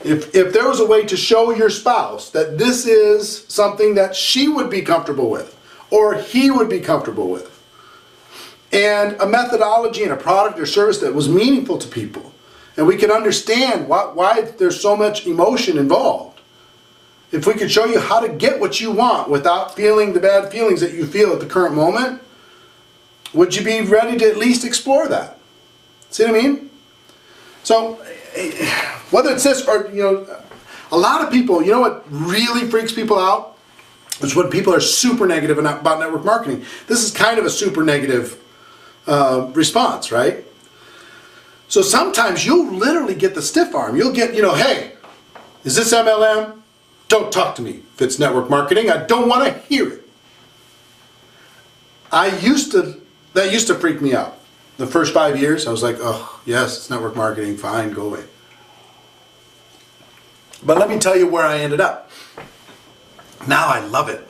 S1: If there was a way to show your spouse that this is something that she would be comfortable with, or he would be comfortable with, and a methodology and a product or service that was meaningful to people, and we can understand why there's so much emotion involved, if we could show you how to get what you want without feeling the bad feelings that you feel at the current moment, would you be ready to at least explore that? See what I mean? So, whether it's this or, you know, a lot of people, you know what really freaks people out? Is when people are super negative about network marketing. This is kind of a super negative response, right? So sometimes you'll literally get the stiff arm. You'll get, you know, hey, is this MLM? Don't talk to me if it's network marketing. I don't want to hear it. That used to freak me out. The first 5 years, I was like, oh, yes, it's network marketing, fine, go away. But let me tell you where I ended up. Now I love it.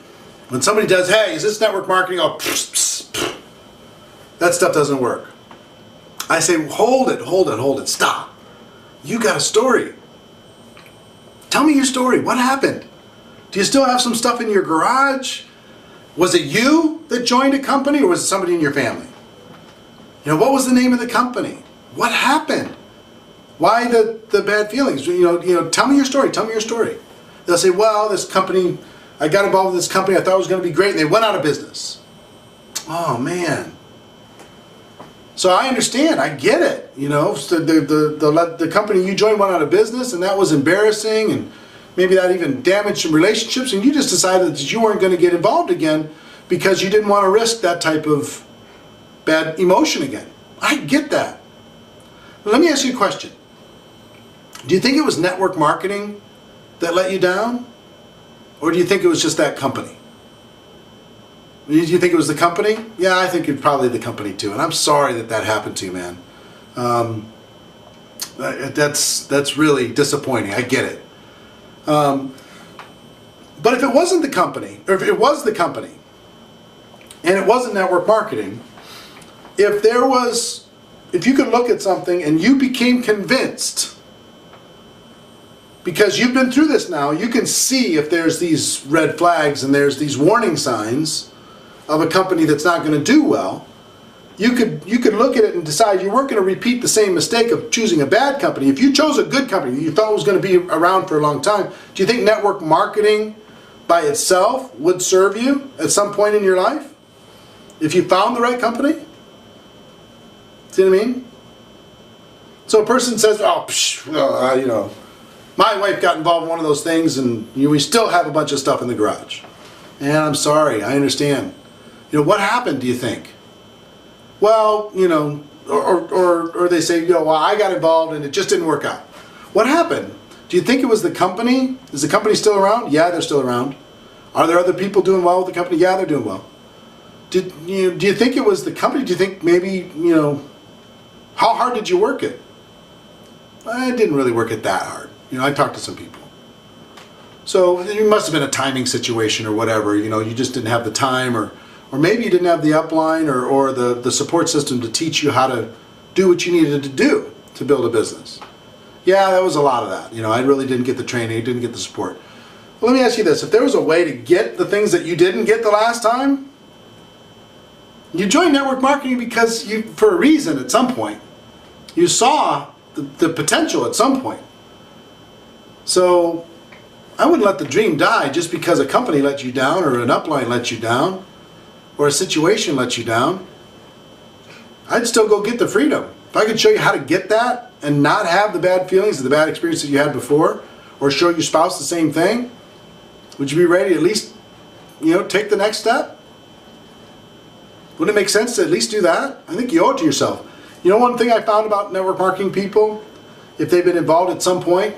S1: When somebody does, hey, is this network marketing? Oh, pss, pss, pss. That stuff doesn't work. I say, hold it, stop. You got a story. Tell me your story. What happened? Do you still have some stuff in your garage? Was it you that joined a company, or was it somebody in your family? You know, what was the name of the company? What happened? Why the bad feelings? You know, tell me your story. Tell me your story. They'll say, well, this company, I got involved with this company, I thought it was going to be great, and they went out of business. Oh, man. So I understand. I get it. You know, so the company you joined went out of business, and that was embarrassing, and maybe that even damaged some relationships, and you just decided that you weren't going to get involved again because you didn't want to risk that type of bad emotion again. I get that. But let me ask you a question. Do you think it was network marketing that let you down? Or do you think it was just that company? Do you think it was the company? Yeah, I think it's probably the company too. And I'm sorry that that happened to you, man. That's really disappointing. I get it. But if it wasn't the company, or if it was the company, and it wasn't network marketing, if you could look at something and you became convinced, because you've been through this now, you can see if there's these red flags and there's these warning signs of a company that's not going to do well, you could look at it and decide you weren't going to repeat the same mistake of choosing a bad company. If you chose a good company you thought was going to be around for a long time, do you think network marketing by itself would serve you at some point in your life? If you found the right company? See what I mean? So a person says, oh, you know, my wife got involved in one of those things, and we still have a bunch of stuff in the garage. And I'm sorry, I understand. You know, what happened, do you think? Well, you know, or they say, you know, well, I got involved and it just didn't work out. What happened? Do you think it was the company? Is the company still around? Yeah, they're still around. Are there other people doing well with the company? Yeah, they're doing well. Do you think it was the company? Do you think maybe, you know, how hard did you work it? I didn't really work it that hard. You know, I talked to some people. So it must have been a timing situation or whatever. You know, you just didn't have the time, or maybe you didn't have the upline or the support system to teach you how to do what you needed to do to build a business. Yeah, that was a lot of that. You know, I really didn't get the training, didn't get the support. Well, let me ask you this. If there was a way to get the things that you didn't get the last time, you joined network marketing because for a reason at some point. You saw the potential at some point. So I wouldn't let the dream die just because a company let you down, or an upline let you down, or a situation let you down. I'd still go get the freedom. If I could show you how to get that and not have the bad feelings or the bad experiences you had before, or show your spouse the same thing, would you be ready to at least, you know, take the next step? Wouldn't it make sense to at least do that? I think you owe it to yourself. You know, one thing I found about network marketing people, if they've been involved at some point,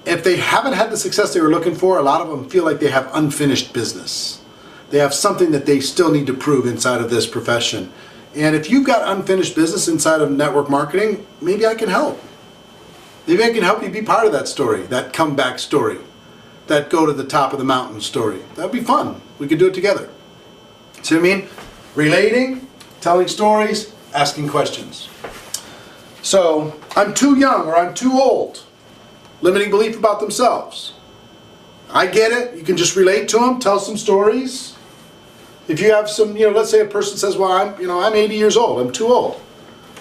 S1: if they haven't had the success they were looking for, a lot of them feel like they have unfinished business. They have something that they still need to prove inside of this profession. And if you've got unfinished business inside of network marketing, maybe I can help. Maybe I can help you be part of that story, that comeback story, that go to the top of the mountain story. That would be fun. We could do it together. See what I mean? Relating, telling stories, asking questions. So, I'm too young or I'm too old. Limiting belief about themselves. I get it. You can just relate to them, tell some stories. If you have some, you know, let's say a person says, well, I'm 80 years old, I'm too old.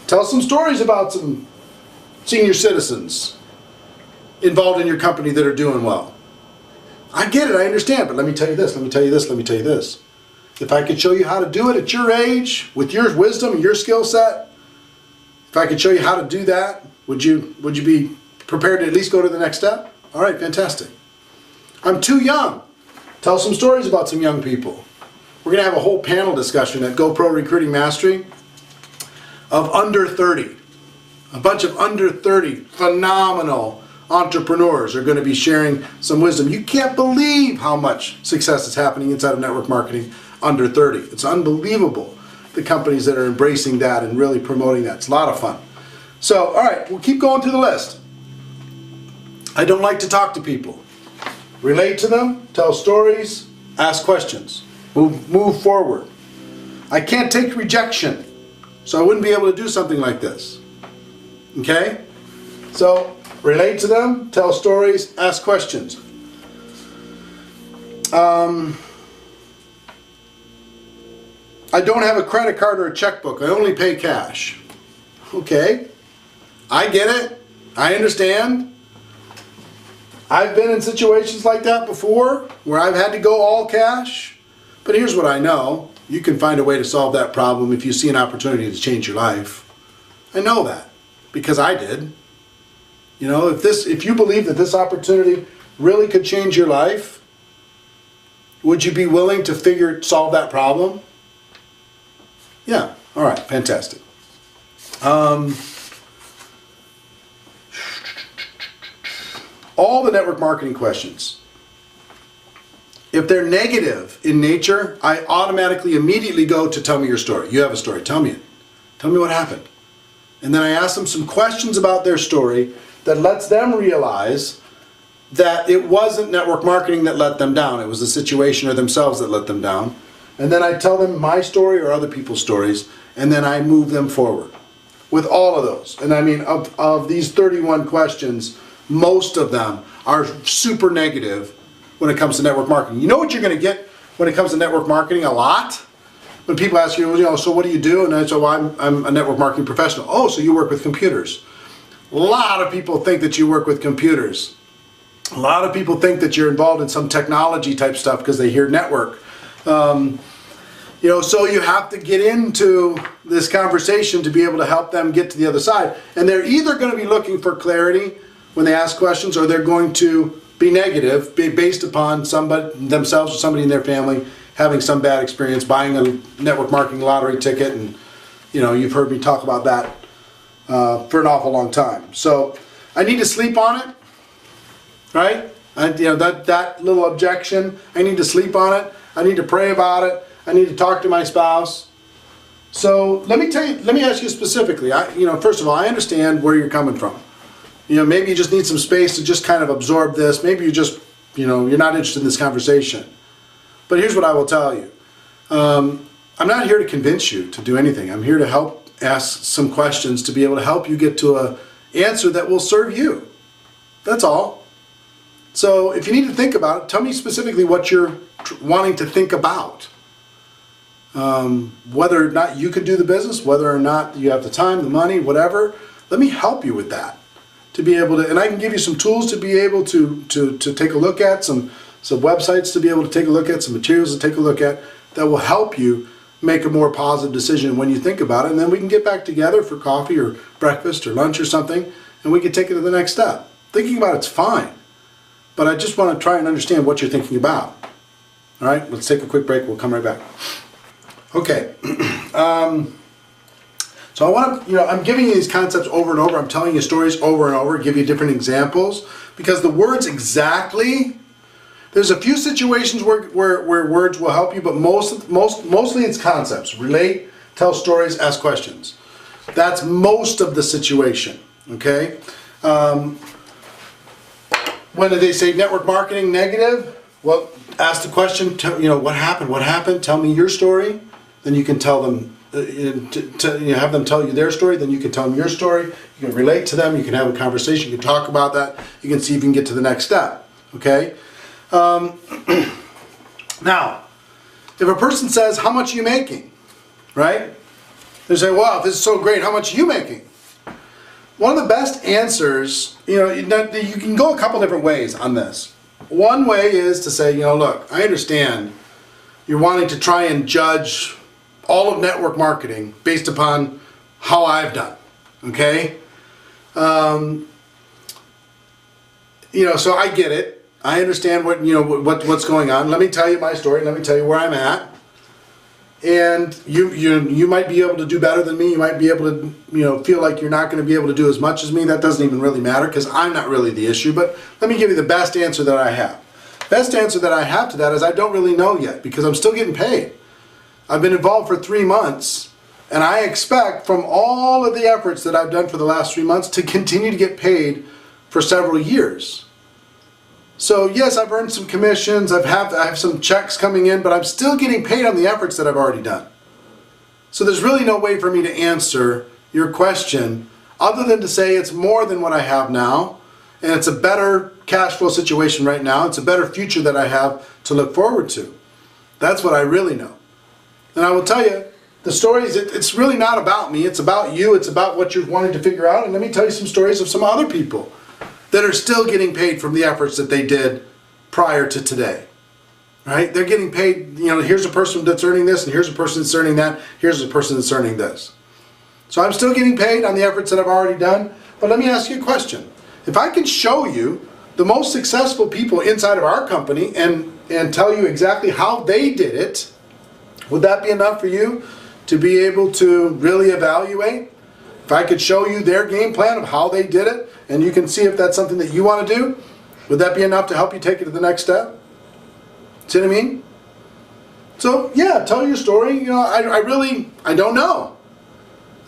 S1: Tell some stories about some senior citizens involved in your company that are doing well. I get it, I understand, but let me tell you this, let me tell you this, let me tell you this. If I could show you how to do it at your age, with your wisdom and your skill set, if I could show you how to do that, would you be prepared to at least go to the next step? All right, fantastic. I'm too young. Tell some stories about some young people. We're going to have a whole panel discussion at GoPro Recruiting Mastery of under 30. A bunch of under 30 phenomenal entrepreneurs are going to be sharing some wisdom. You can't believe how much success is happening inside of network marketing under 30. It's unbelievable, the companies that are embracing that and really promoting that. It's a lot of fun. So, all right, we'll keep going through the list. I don't like to talk to people. Relate to them, tell stories, ask questions. Move forward. I can't take rejection, so I wouldn't be able to do something like this. Okay? So, relate to them, tell stories, ask questions. I don't have a credit card or a checkbook. I only pay cash. Okay, I get it. I understand. I've been in situations like that before where I've had to go all cash. But here's what I know. You can find a way to solve that problem if you see an opportunity to change your life. I know that because I did. You know, if you believe that this opportunity really could change your life, would you be willing to solve that problem? Yeah. All right. Fantastic. All the network marketing questions, if they're negative in nature, I automatically immediately go to tell me your story. You have a story. Tell me it. Tell me what happened. And then I ask them some questions about their story that lets them realize that it wasn't network marketing that let them down. It was the situation or themselves that let them down. And then I tell them my story or other people's stories, and then I move them forward with all of those. And I mean, of these 31 questions, most of them are super negative when it comes to network marketing. You know what you're going to get when it comes to network marketing a lot? When people ask you, so what do you do? And I say, well, I'm a network marketing professional. Oh, so you work with computers. A lot of people think that you work with computers. A lot of people think that you're involved in some technology type stuff because they hear network. So you have to get into this conversation to be able to help them get to the other side. And they're either going to be looking for clarity when they ask questions, or they're going to be negative based upon somebody themselves or somebody in their family having some bad experience buying a network marketing lottery ticket. And you've heard me talk about that for an awful long time. So I need to sleep on it, right? That little objection, I need to sleep on it. I need to pray about it. I need to talk to my spouse. So let me ask you specifically. First of all, I understand where you're coming from. Maybe you just need some space to just kind of absorb this. Maybe you just, you're not interested in this conversation. But here's what I will tell you. I'm not here to convince you to do anything. I'm here to help ask some questions to be able to help you get to an answer that will serve you. That's all. So if you need to think about it, tell me specifically what you're wanting to think about. Whether or not you can do the business, whether or not you have the time, the money, whatever. Let me help you with that. To be able to, and I can give you some tools to be able to take a look at, some websites to be able to take a look at, some materials to take a look at that will help you make a more positive decision when you think about it. And then we can get back together for coffee or breakfast or lunch or something, and we can take it to the next step. Thinking about it's fine, but I just want to try and understand what you're thinking about. All right, let's take a quick break. We'll come right back. Okay. So I want to, I'm giving you these concepts over and over. I'm telling you stories over and over, give you different examples, because the words exactly, there's a few situations where words will help you, but mostly it's concepts. Relate, tell stories, ask questions. That's most of the situation, okay? When they say network marketing negative, well, ask the question, what happened? Tell me your story. Then you can tell them, have them tell you their story, then you can tell them your story, you can relate to them, you can have a conversation, you can talk about that, you can see if you can get to the next step, okay? Now, if a person says, how much are you making, right? They say, wow, this is so great, how much are you making? One of the best answers, you can go a couple different ways on this. One way is to say, look, I understand you're wanting to try and judge all of network marketing based upon how I've done, okay? So I get it. I understand what's going on. Let me tell you my story. Let me tell you where I'm at. And you might be able to do better than me. You might be able to feel like you're not going to be able to do as much as me. That doesn't even really matter because I'm not really the issue. But let me give you the best answer that I have. Best answer that I have to that is I don't really know yet because I'm still getting paid. I've been involved for 3 months, and I expect from all of the efforts that I've done for the last 3 months to continue to get paid for several years. So yes, I've earned some commissions, I have some checks coming in, but I'm still getting paid on the efforts that I've already done. So there's really no way for me to answer your question other than to say it's more than what I have now, and it's a better cash flow situation right now. It's a better future that I have to look forward to. That's what I really know. And I will tell you, the stories, it's really not about me. It's about you. It's about what you're wanting to figure out. And let me tell you some stories of some other people that are still getting paid from the efforts that they did prior to today. Right? They're getting paid, you know, here's a person that's earning this, and here's a person that's earning that, here's a person that's earning this. So I'm still getting paid on the efforts that I've already done. But let me ask you a question. If I can show you the most successful people inside of our company and tell you exactly how they did it, would that be enough for you to be able to really evaluate? If I could show you their game plan of how they did it, and you can see if that's something that you want to do, would that be enough to help you take it to the next step? See what I mean? So yeah, tell your story. You know, I don't know.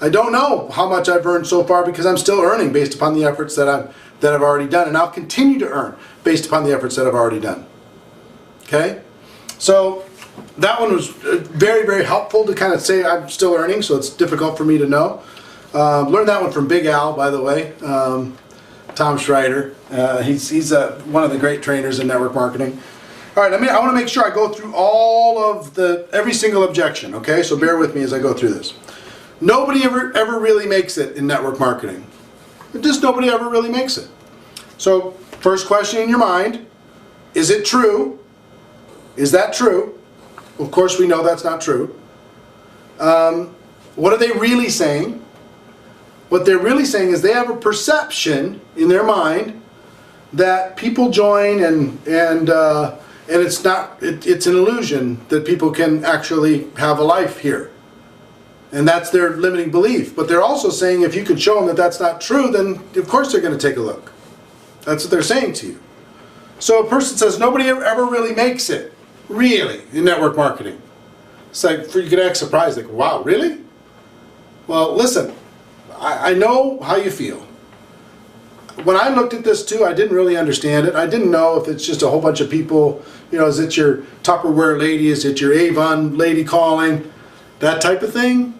S1: I don't know how much I've earned so far because I'm still earning based upon the efforts that I've already done, and I'll continue to earn based upon the efforts that I've already done. Okay? So that one was very, very helpful to kind of say I'm still earning, so it's difficult for me to know. Learned that one from Big Al, by the way, Tom Schreider. He's one of the great trainers in network marketing. All right, I want to make sure I go through every single objection, okay? So bear with me as I go through this. Nobody ever really makes it in network marketing. Just nobody ever really makes it. So first question in your mind, is it true? Is that true? Of course we know that's not true. What are they really saying? What they're really saying is they have a perception in their mind that people join and it's not, it's an illusion that people can actually have a life here. And that's their limiting belief. But they're also saying if you could show them that that's not true, then of course they're going to take a look. That's what they're saying to you. So a person says nobody ever really makes it, really, in network marketing. It's like, you could act surprised, like, wow, really? Well, listen, I know how you feel. When I looked at this too, I didn't really understand it. I didn't know if it's just a whole bunch of people, you know, is it your Tupperware lady, is it your Avon lady calling, that type of thing?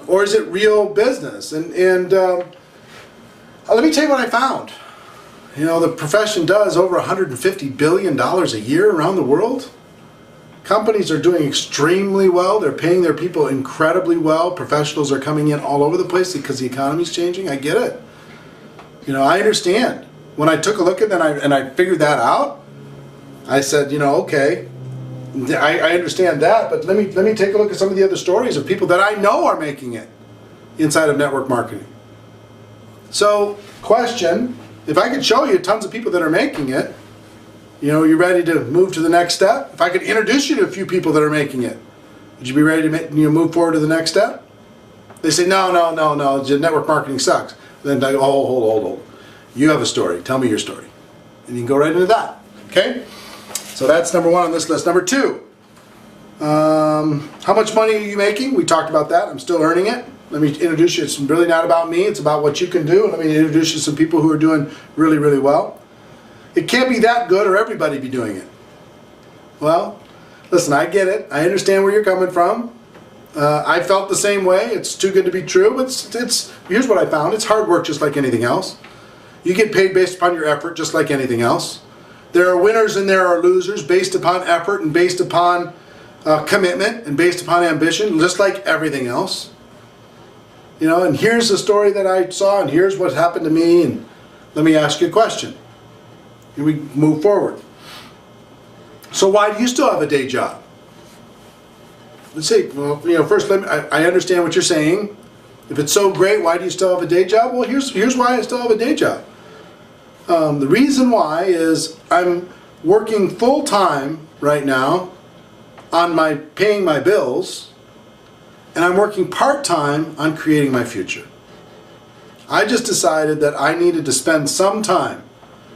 S1: Or is it real business? And let me tell you what I found. You know, the profession does over $150 billion a year around the world. Companies are doing extremely well. They're paying their people incredibly well. Professionals are coming in all over the place because the economy's changing. I get it. You know, I understand. When I took a look at that and I figured that out, I said, you know, okay, I understand that, but let me take a look at some of the other stories of people that I know are making it inside of network marketing. So, question, if I could show you tons of people that are making it, you know, you ready to move to the next step? If I could introduce you to a few people that are making it, would you be ready to move forward to the next step? They say, no, network marketing sucks. Then I go, hold. You have a story. Tell me your story. And you can go right into that. Okay? So that's number one on this list. Number two, how much money are you making? We talked about that. I'm still earning it. Let me introduce you. It's really not about me. It's about what you can do. Let me introduce you to some people who are doing really, really well. It can't be that good or everybody be doing it. Well, listen, I get it. I understand where you're coming from. I felt the same way. It's too good to be true. Here's what I found. It's hard work just like anything else. You get paid based upon your effort just like anything else. There are winners and there are losers based upon effort and based upon commitment and based upon ambition, just like everything else. You know, and here's the story that I saw and here's what happened to me, and let me ask you a question. And we move forward. So why do you still have a day job? Let's see. Well, you know, first, I understand what you're saying. If it's so great, why do you still have a day job? Well, here's why I still have a day job. The reason why is I'm working full-time right now on paying my bills, and I'm working part-time on creating my future. I just decided that I needed to spend some time,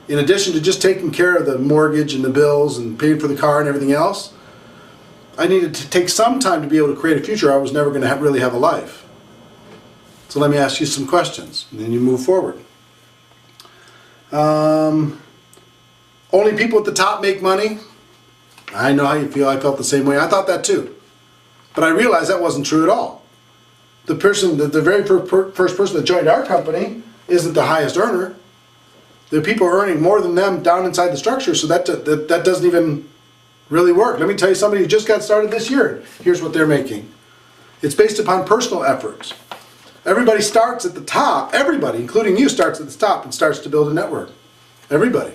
S1: in addition to just taking care of the mortgage and the bills and paying for the car and everything else, I needed to take some time to be able to create a future. I was never going to really have a life. So let me ask you some questions, and then you move forward. Only people at the top make money. I know how you feel. I felt the same way. I thought that too. But I realized that wasn't true at all. The very first person that joined our company isn't the highest earner. The people are earning more than them down inside the structure, so that doesn't even really work. Let me tell you, somebody who just got started this year, here's what they're making. It's based upon personal efforts. Everybody starts at the top. Everybody, including you, starts at the top and starts to build a network. Everybody.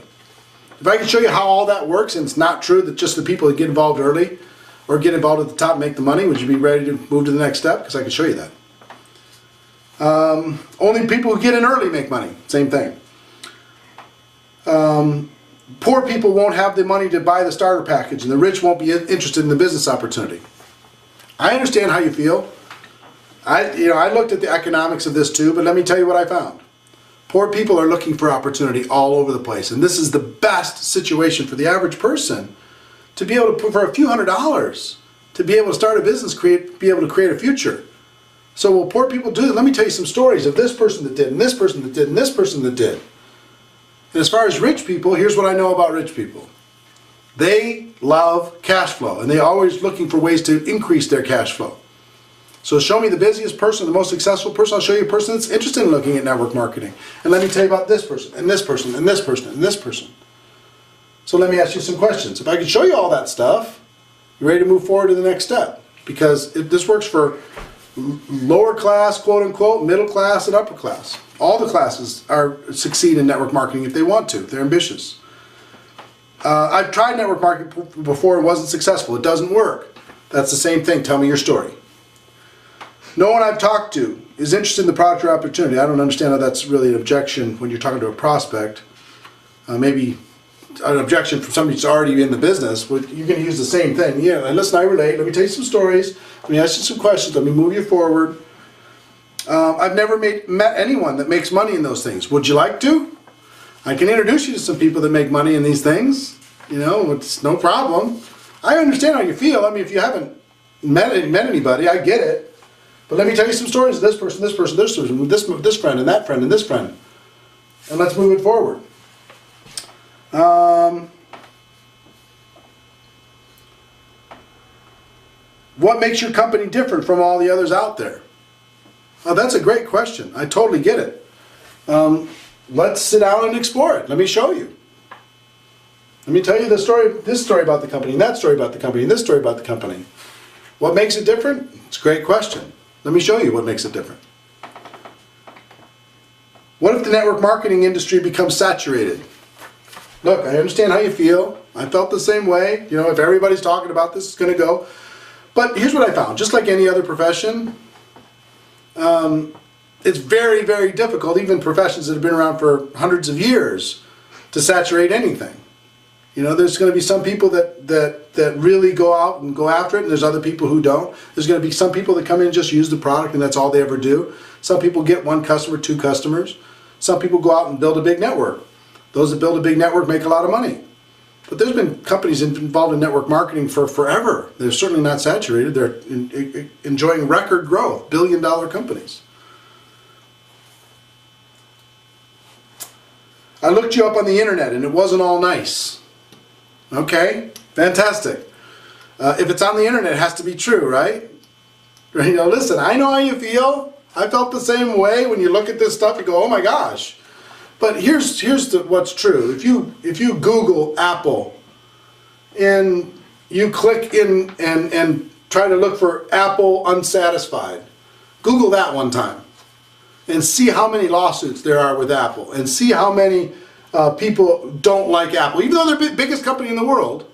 S1: If I can show you how all that works, and it's not true that just the people that get involved early or get involved at the top make the money, would you be ready to move to the next step? Because I can show you that. Only people who get in early make money. Same thing. Poor people won't have the money to buy the starter package, and the rich won't be interested in the business opportunity. I understand how you feel. I looked at the economics of this too, but let me tell you what I found. Poor people are looking for opportunity all over the place, and this is the best situation for the average person to be able to put for a few $100s to be able to start a business, be able to create a future. So will poor people do that? Let me tell you some stories of this person that did, and this person that did, and this person that did. And as far as rich people, here's what I know about rich people. They love cash flow, and they're always looking for ways to increase their cash flow. So show me the busiest person, the most successful person. I'll show you a person that's interested in looking at network marketing. And let me tell you about this person, and this person, and this person, and this person. So let me ask you some questions. If I could show you all that stuff, you're ready to move forward to the next step. Because this works for lower class, quote unquote, middle class, and upper class. All the classes succeed in network marketing if they want to, if they're ambitious. I've tried network marketing before, it wasn't successful. It doesn't work. That's the same thing. Tell me your story. No one I've talked to is interested in the product or opportunity. I don't understand how that's really an objection when you're talking to a prospect. Maybe an objection from somebody who's already in the business, but you're going to use the same thing. Yeah, and listen, I relate. Let me tell you some stories. Let me ask you some questions. Let me move you forward. I've never met anyone that makes money in those things. Would you like to? I can introduce you to some people that make money in these things. You know, it's no problem. I understand how you feel. I mean, if you haven't met anybody, I get it. But let me tell you some stories of this person, this person, this person, this friend, and that friend, and this friend. And let's move it forward. What makes your company different from all the others out there? Oh, that's a great question. I totally get it. Let's sit down and explore it. Let me show you. Let me tell you this story about the company, and that story about the company, and this story about the company. What makes it different? It's a great question. Let me show you what makes it different. What if the network marketing industry becomes saturated? Look, I understand how you feel. I felt the same way. You know, if everybody's talking about this, it's going to go. But here's what I found. Just like any other profession, it's very, very difficult, even professions that have been around for hundreds of years, to saturate anything. You know, there's going to be some people that really go out and go after it, and there's other people who don't. There's going to be some people that come in and just use the product, and that's all they ever do. Some people get one customer, two customers. Some people go out and build a big network. Those that build a big network make a lot of money. But there's been companies involved in network marketing for forever. They're certainly not saturated. They're enjoying record growth, billion-dollar companies. I looked you up on the internet, and it wasn't all nice. Okay, fantastic. If it's on the internet, it has to be true, right? You know, listen, I know how you feel. I felt the same way. When you look at this stuff, you go, oh my gosh. But here's what's true. If you Google Apple and you click in and try to look for Apple unsatisfied, Google that one time and see how many lawsuits there are with Apple, and see how many people don't like Apple, even though they're the biggest company in the world.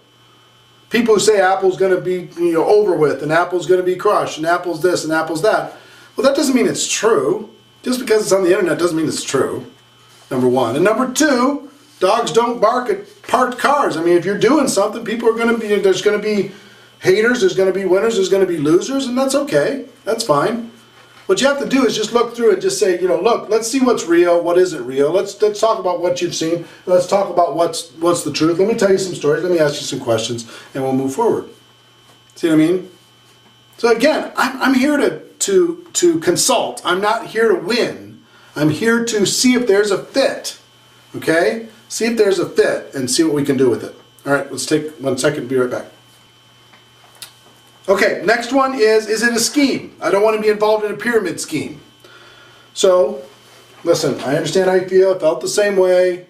S1: People who say Apple's going to be over with, and Apple's going to be crushed, and Apple's this, and Apple's that. Well, that doesn't mean it's true. Just because it's on the internet doesn't mean it's true. Number one. And number two, dogs don't bark at parked cars. I mean, if you're doing something, people are going to be, there's going to be haters, there's going to be winners, there's going to be losers, and that's okay. That's fine. What you have to do is just look through and just say, look, let's see what's real, what isn't real. Let's talk about what you've seen. Let's talk about what's the truth. Let me tell you some stories. Let me ask you some questions, and we'll move forward. See what I mean? So again, I'm here to consult. I'm not here to win. I'm here to see if there's a fit. Okay? See if there's a fit and see what we can do with it. All right, let's take 1 second. Be right back. Okay, next one is it a scheme? I don't want to be involved in a pyramid scheme. So, listen, I understand how you feel. I felt the same way.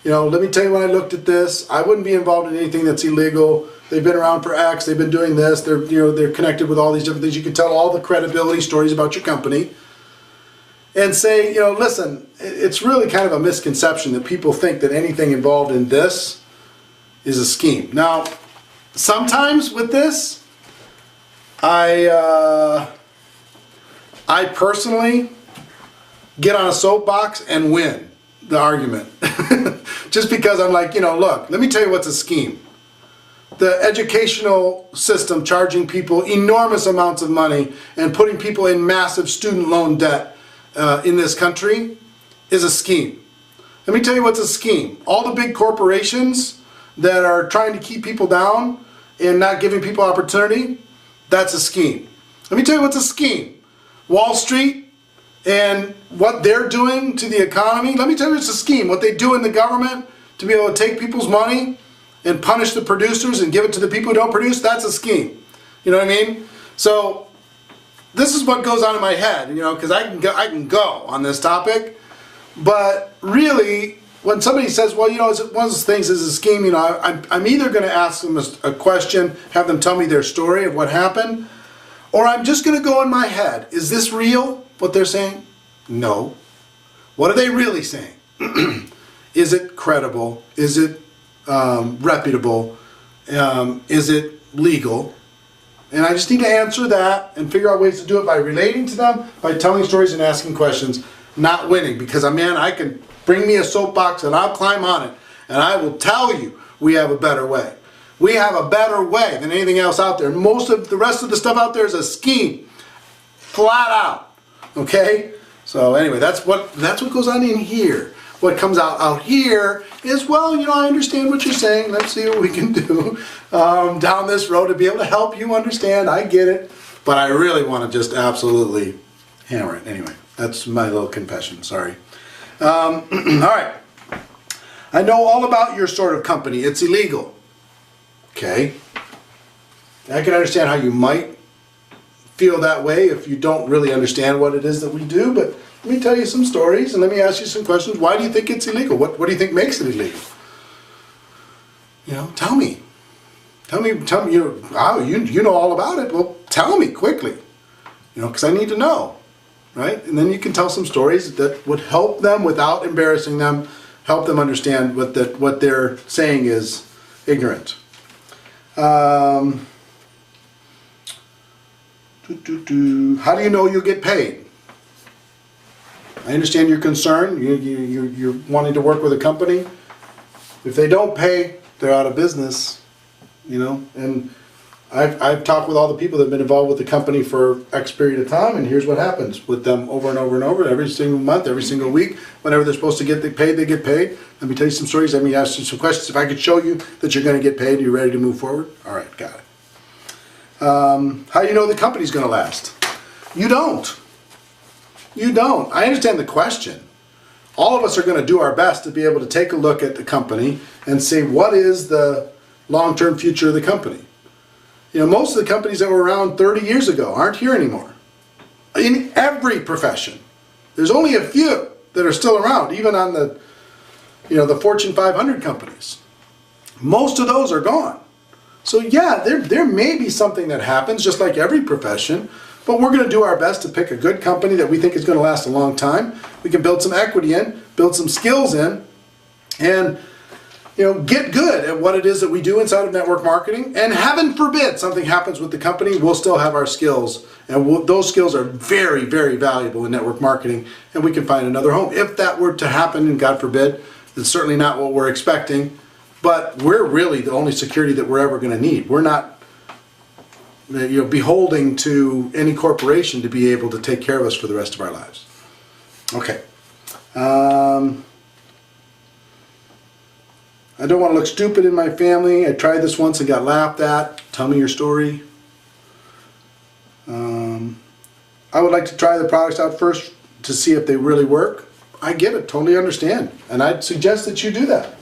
S1: Let me tell you, when I looked at this, I wouldn't be involved in anything that's illegal. they've been around for X, they've been doing this, they're connected with all these different things. You can tell all the credibility stories about your company and say, listen, it's really kind of a misconception that people think that anything involved in this is a scheme. Now, sometimes with this, I personally get on a soapbox and win the argument. Just because I'm like, look, let me tell you what's a scheme. The educational system charging people enormous amounts of money and putting people in massive student loan debt in this country is a scheme. Let me tell you what's a scheme. All the big corporations that are trying to keep people down and not giving people opportunity, that's a scheme. Let me tell you what's a scheme. Wall Street and what they're doing to the economy, let me tell you it's a scheme. What they do in the government to be able to take people's money and punish the producers and give it to the people who don't produce, that's a scheme. You know what I mean? So this is what goes on in my head, because I can go on this topic. But really, when somebody says, well, one of those things is a scheme, I'm either going to ask them a question, have them tell me their story of what happened, or I'm just going to go in my head. Is this real, what they're saying? No. What are they really saying? Is it credible? Is it reputable? Is it legal? And I just need to answer that and figure out ways to do it by relating to them, by telling stories and asking questions, not winning. Because, man, I can bring me a soapbox and I'll climb on it. And I will tell you we have a better way. We have a better way than anything else out there. Most of the rest of the stuff out there is a scheme. Flat out. Okay? So anyway, that's what goes on in here. What comes out here is, well, I understand what you're saying. Let's see what we can do down this road to be able to help you understand. I get it. But I really want to just absolutely hammer it. Anyway, that's my little confession. Sorry. All right. I know all about your sort of company. It's illegal. Okay. I can understand how you might feel that way if you don't really understand what it is that we do, but let me tell you some stories and let me ask you some questions. Why do you think it's illegal? What do you think makes it illegal? Tell me. Tell me, you know all about it. Well, tell me quickly, because I need to know, right? And then you can tell some stories that would help them without embarrassing them, help them understand what they're saying is ignorant. How do you know you'll get paid? I understand your concern. You're wanting to work with a company. If they don't pay, they're out of business. And I've talked with all the people that have been involved with the company for X period of time, and here's what happens with them over and over and over, every single month, every single week. Whenever they're supposed to get paid, they get paid. Let me tell you some stories. Let me ask you some questions. If I could show you that you're going to get paid, are you ready to move forward? All right, got it. How do you know the company's going to last? You don't. You don't. I understand the question. All of us are going to do our best to be able to take a look at the company and say, what is the long-term future of the company? Most of the companies that were around 30 years ago aren't here anymore. In every profession. There's only a few that are still around, even on the Fortune 500 companies. Most of those are gone. So yeah, there may be something that happens, just like every profession, but we're going to do our best to pick a good company that we think is going to last a long time. We can build some equity in, build some skills in, and get good at what it is that we do inside of network marketing. And heaven forbid something happens with the company, we'll still have our skills, and those skills are very, very valuable in network marketing, and we can find another home. If that were to happen, and God forbid, it's certainly not what we're expecting, but we're really the only security that we're ever going to need. We're not beholding to any corporation to be able to take care of us for the rest of our lives. Okay. I don't want to look stupid in my family. I tried this once and got laughed at. Tell me your story. I would like to try the products out first to see if they really work. I get it. Totally understand. And I'd suggest that you do that.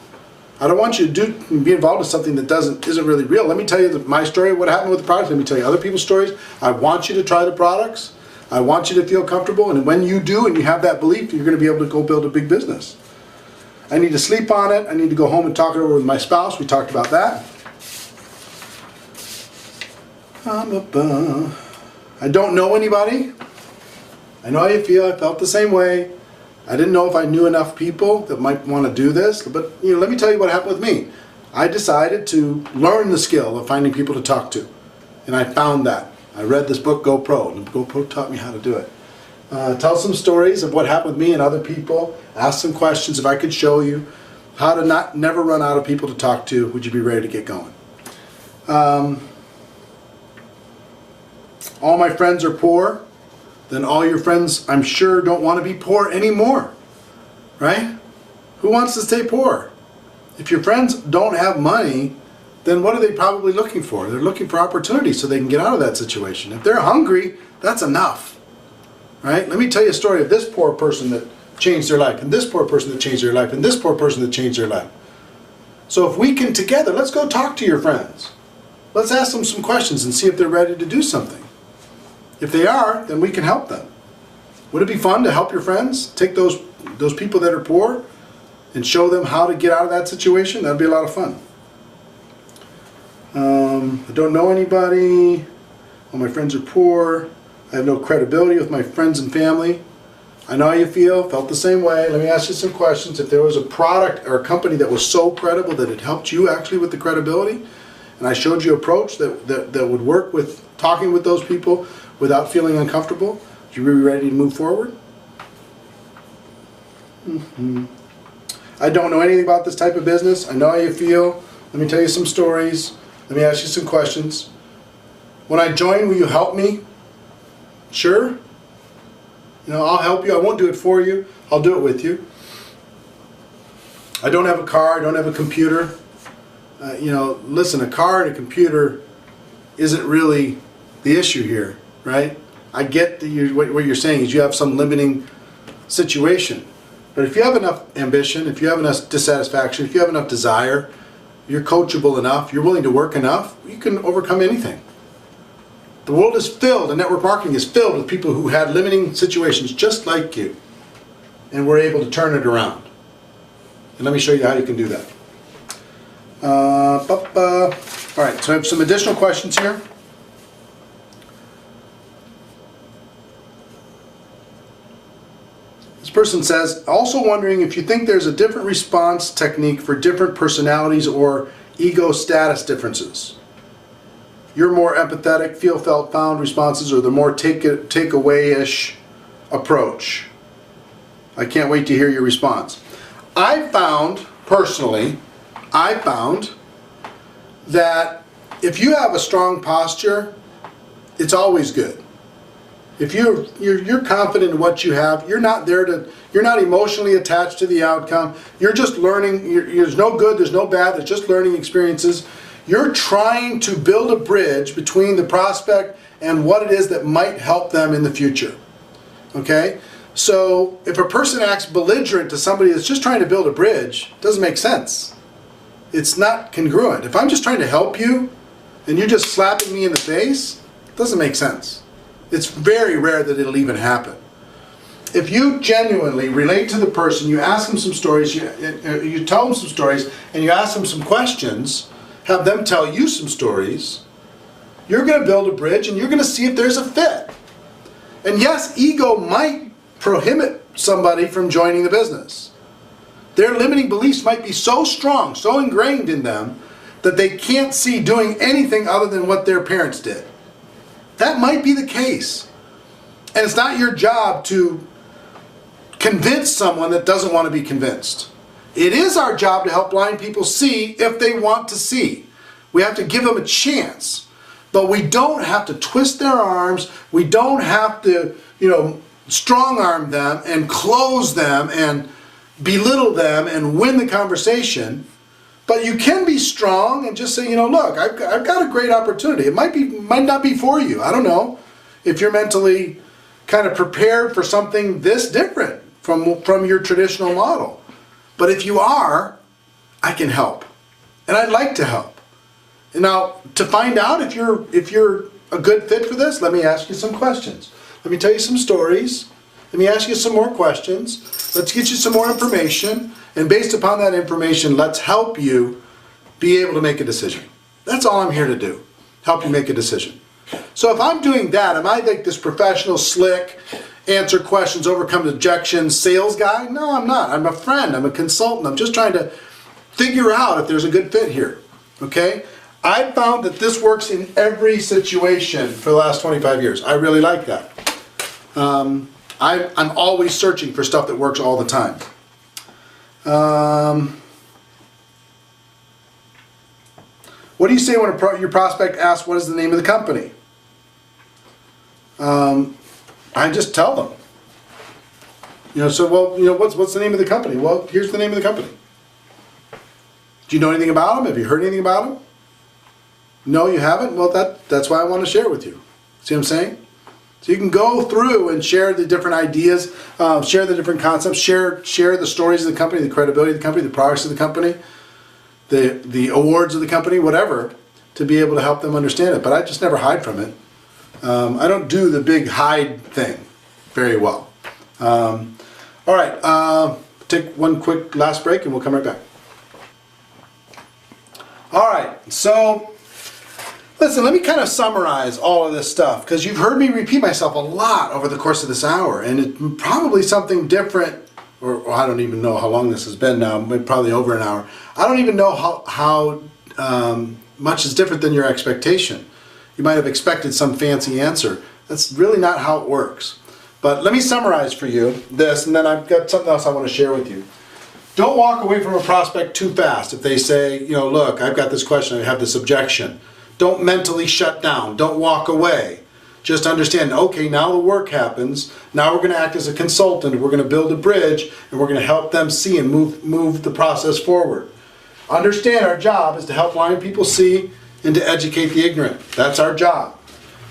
S1: I don't want you to be involved in something that isn't really real. Let me tell you my story, what happened with the products. Let me tell you other people's stories. I want you to try the products. I want you to feel comfortable. And when you do and you have that belief, you're going to be able to go build a big business. I need to sleep on it. I need to go home and talk it over with my spouse. We talked about that. I don't know anybody. I know how you feel. I felt the same way. I didn't know if I knew enough people that might want to do this, but let me tell you what happened with me. I decided to learn the skill of finding people to talk to, and I found that. I read this book, GoPro, and GoPro taught me how to do it. Tell some stories of what happened with me and other people. Ask some questions. If I could show you how to never run out of people to talk to, would you be ready to get going? All my friends are poor. Then all your friends, I'm sure, don't want to be poor anymore. Right? Who wants to stay poor? If your friends don't have money, then what are they probably looking for? They're looking for opportunity so they can get out of that situation. If they're hungry, that's enough. Right? Let me tell you a story of this poor person that changed their life, and this poor person that changed their life, and this poor person that changed their life. So if we can together, let's go talk to your friends. Let's ask them some questions and see if they're ready to do something. If they are, then we can help them. Would it be fun to help your friends? Take those people that are poor and show them how to get out of that situation? That'd be a lot of fun. I don't know anybody. All my friends are poor. I have no credibility with my friends and family. I know how you feel. Felt the same way. Let me ask you some questions. If there was a product or a company that was so credible that it helped you actually with the credibility, and I showed you an approach that would work with talking with those people without feeling uncomfortable, would you be ready to move forward? I don't know anything about this type of business. I know how you feel. Let me tell you some stories. Let me ask you some questions. When I join, will you help me? Sure. I'll help you. I won't do it for you. I'll do it with you. I don't have a car. I don't have a computer. Listen, a car and a computer isn't really the issue here, right? I get what you're saying is you have some limiting situation. But if you have enough ambition, if you have enough dissatisfaction, if you have enough desire, you're coachable enough, you're willing to work enough, you can overcome anything. The world is filled, and network marketing is filled with people who had limiting situations just like you, and were able to turn it around. And let me show you how you can do that. All right, so I have some additional questions here. This person says, also wondering if you think there's a different response technique for different personalities or ego status differences. Your more empathetic, feel, felt, found responses, or the more take-away-ish approach. I can't wait to hear your response. I found, personally, that if you have a strong posture, it's always good. If you're confident in what you have, you're not emotionally attached to the outcome. You're just learning. There's no good, there's no bad, there's just learning experiences. You're trying to build a bridge between the prospect and what it is that might help them in the future. Okay? So if a person acts belligerent to somebody that's just trying to build a bridge, it doesn't make sense. It's not congruent. If I'm just trying to help you and you're just slapping me in the face, it doesn't make sense. It's very rare that it'll even happen. If you genuinely relate to the person, you ask them some stories, you tell them some stories, and you ask them some questions, have them tell you some stories, you're going to build a bridge and you're going to see if there's a fit. And yes, ego might prohibit somebody from joining the business. Their limiting beliefs might be so strong, so ingrained in them, that they can't see doing anything other than what their parents did. That might be the case. And it's not your job to convince someone that doesn't want to be convinced. It is our job to help blind people see if they want to see. We have to give them a chance. But we don't have to twist their arms. We don't have to, strong arm them and close them and belittle them and win the conversation. But you can be strong and just say, look, I've got a great opportunity. It might not be for you. I don't know if you're mentally kind of prepared for something this different from your traditional model. But if you are, I can help. And I'd like to help. And now, to find out if you're a good fit for this, let me ask you some questions. Let me tell you some stories. Let me ask you some more questions. Let's get you some more information. And based upon that information, let's help you be able to make a decision. That's all I'm here to do. Help you make a decision. So if I'm doing that, am I like this professional, slick, answer questions, overcome objections, sales guy? No, I'm not. I'm a friend. I'm a consultant. I'm just trying to figure out if there's a good fit here. Okay? I found that this works in every situation for the last 25 years. I really like that. I'm always searching for stuff that works all the time. What do you say when your prospect asks what is the name of the company? I just tell them. So well, what's the name of the company? Well, here's the name of the company. Do you know anything about them? Have you heard anything about them? No, you haven't? Well, that's why I want to share it with you. See what I'm saying? So you can go through and share the different ideas, share the different concepts, share the stories of the company, the credibility of the company, the products of the company, the awards of the company, whatever, to be able to help them understand it. But I just never hide from it. I don't do the big hide thing very well. All right, take one quick last break and we'll come right back. All right, so listen, let me kind of summarize all of this stuff, because you've heard me repeat myself a lot over the course of this hour, and it's probably something different, or I don't even know how long this has been now, probably over an hour. I don't even know how much is different than your expectation. You might have expected some fancy answer. That's really not how it works. But let me summarize for you this, and then I've got something else I want to share with you. Don't walk away from a prospect too fast. If they say, look, I've got this question, I have this objection. Don't mentally shut down. Don't walk away. Just understand, okay, now the work happens. Now we're going to act as a consultant. We're going to build a bridge, and we're going to help them see and move the process forward. Understand our job is to help blind people see and to educate the ignorant. That's our job.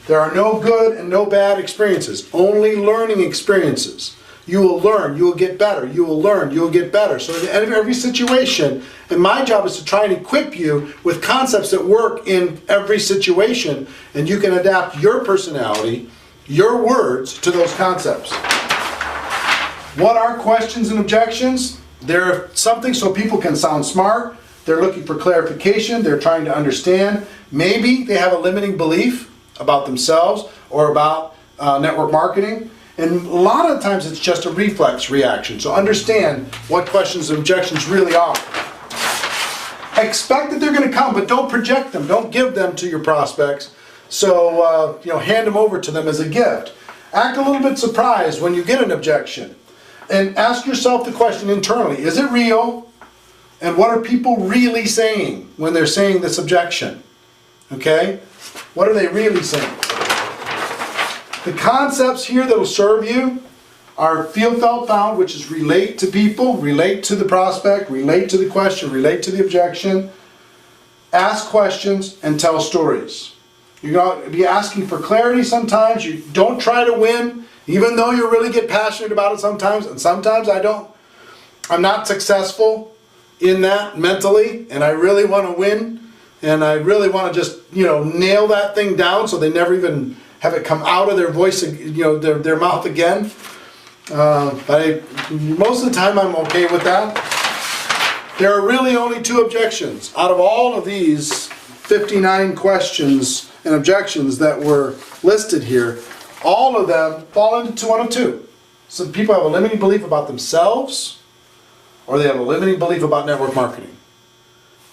S1: There are no good and no bad experiences, only learning experiences. You will learn, you will get better, you will learn, you will get better. So in every situation, and my job is to try and equip you with concepts that work in every situation, and you can adapt your personality, your words to those concepts. What are questions and objections? They're something so people can sound smart. They're looking for clarification. They're trying to understand. Maybe they have a limiting belief about themselves or about network marketing. And a lot of times it's just a reflex reaction. So understand what questions and objections really are. Expect that they're going to come, but don't project them. Don't give them to your prospects. So hand them over to them as a gift. Act a little bit surprised when you get an objection. And ask yourself the question internally, is it real? And what are people really saying when they're saying this objection? Okay? What are they really saying? The concepts here that will serve you are feel, felt, found, which is relate to people, relate to the prospect, relate to the question, relate to the objection, ask questions, and tell stories. You're going to be asking for clarity sometimes. You don't try to win, even though you really get passionate about it sometimes, and sometimes I don't. I'm not successful in that mentally, and I really want to win, and I really want to just, nail that thing down so they never even have it come out of their voice, their mouth again. But most of the time I'm okay with that. There are really only two objections. Out of all of these 59 questions and objections that were listed here, all of them fall into one of two. Some people have a limiting belief about themselves, or they have a limiting belief about network marketing.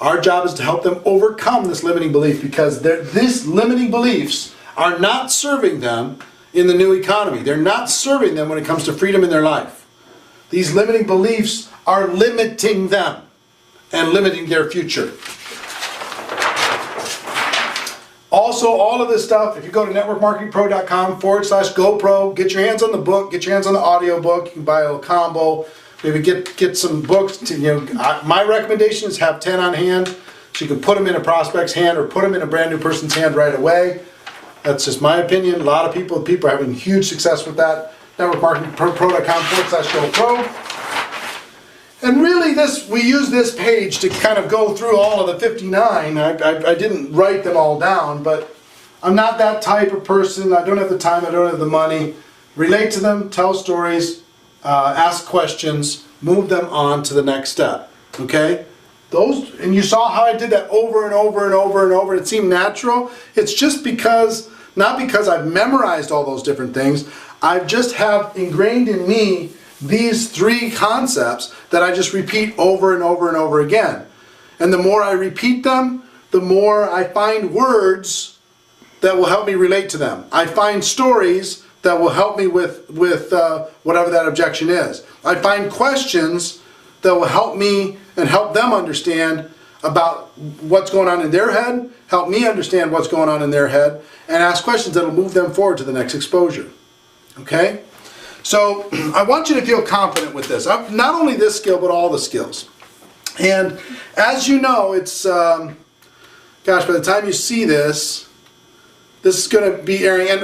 S1: Our job is to help them overcome this limiting belief, because these limiting beliefs are not serving them in the new economy. They're not serving them when it comes to freedom in their life. These limiting beliefs are limiting them and limiting their future. Also, all of this stuff, if you go to networkmarketingpro.com/GoPro, get your hands on the book, get your hands on the audio book. You can buy a little combo, maybe get some books. My recommendation is have 10 on hand, so you can put them in a prospect's hand or put them in a brand new person's hand right away. That's just my opinion. A lot of people are having huge success with that. networkmarketingpro.com/GoPro. And really we use this page to kind of go through all of the 59. I didn't write them all down, but I'm not that type of person. I don't have the time, I don't have the money. Relate to them, tell stories, ask questions, move them on to the next step. Okay? And you saw how I did that over and over and over and over. It seemed natural. It's just because Not because I've memorized all those different things. I just have ingrained in me these three concepts that I just repeat over and over and over again. And the more I repeat them, the more I find words that will help me relate to them. I find stories that will help me with whatever that objection is. I find questions that will help me and help them understand about what's going on in their head, help me understand what's going on in their head, and ask questions that will move them forward to the next exposure. Okay? So I want you to feel confident with this. Not only this skill, but all the skills. And as you know, it's, gosh, by the time you see this, this is going to be airing. And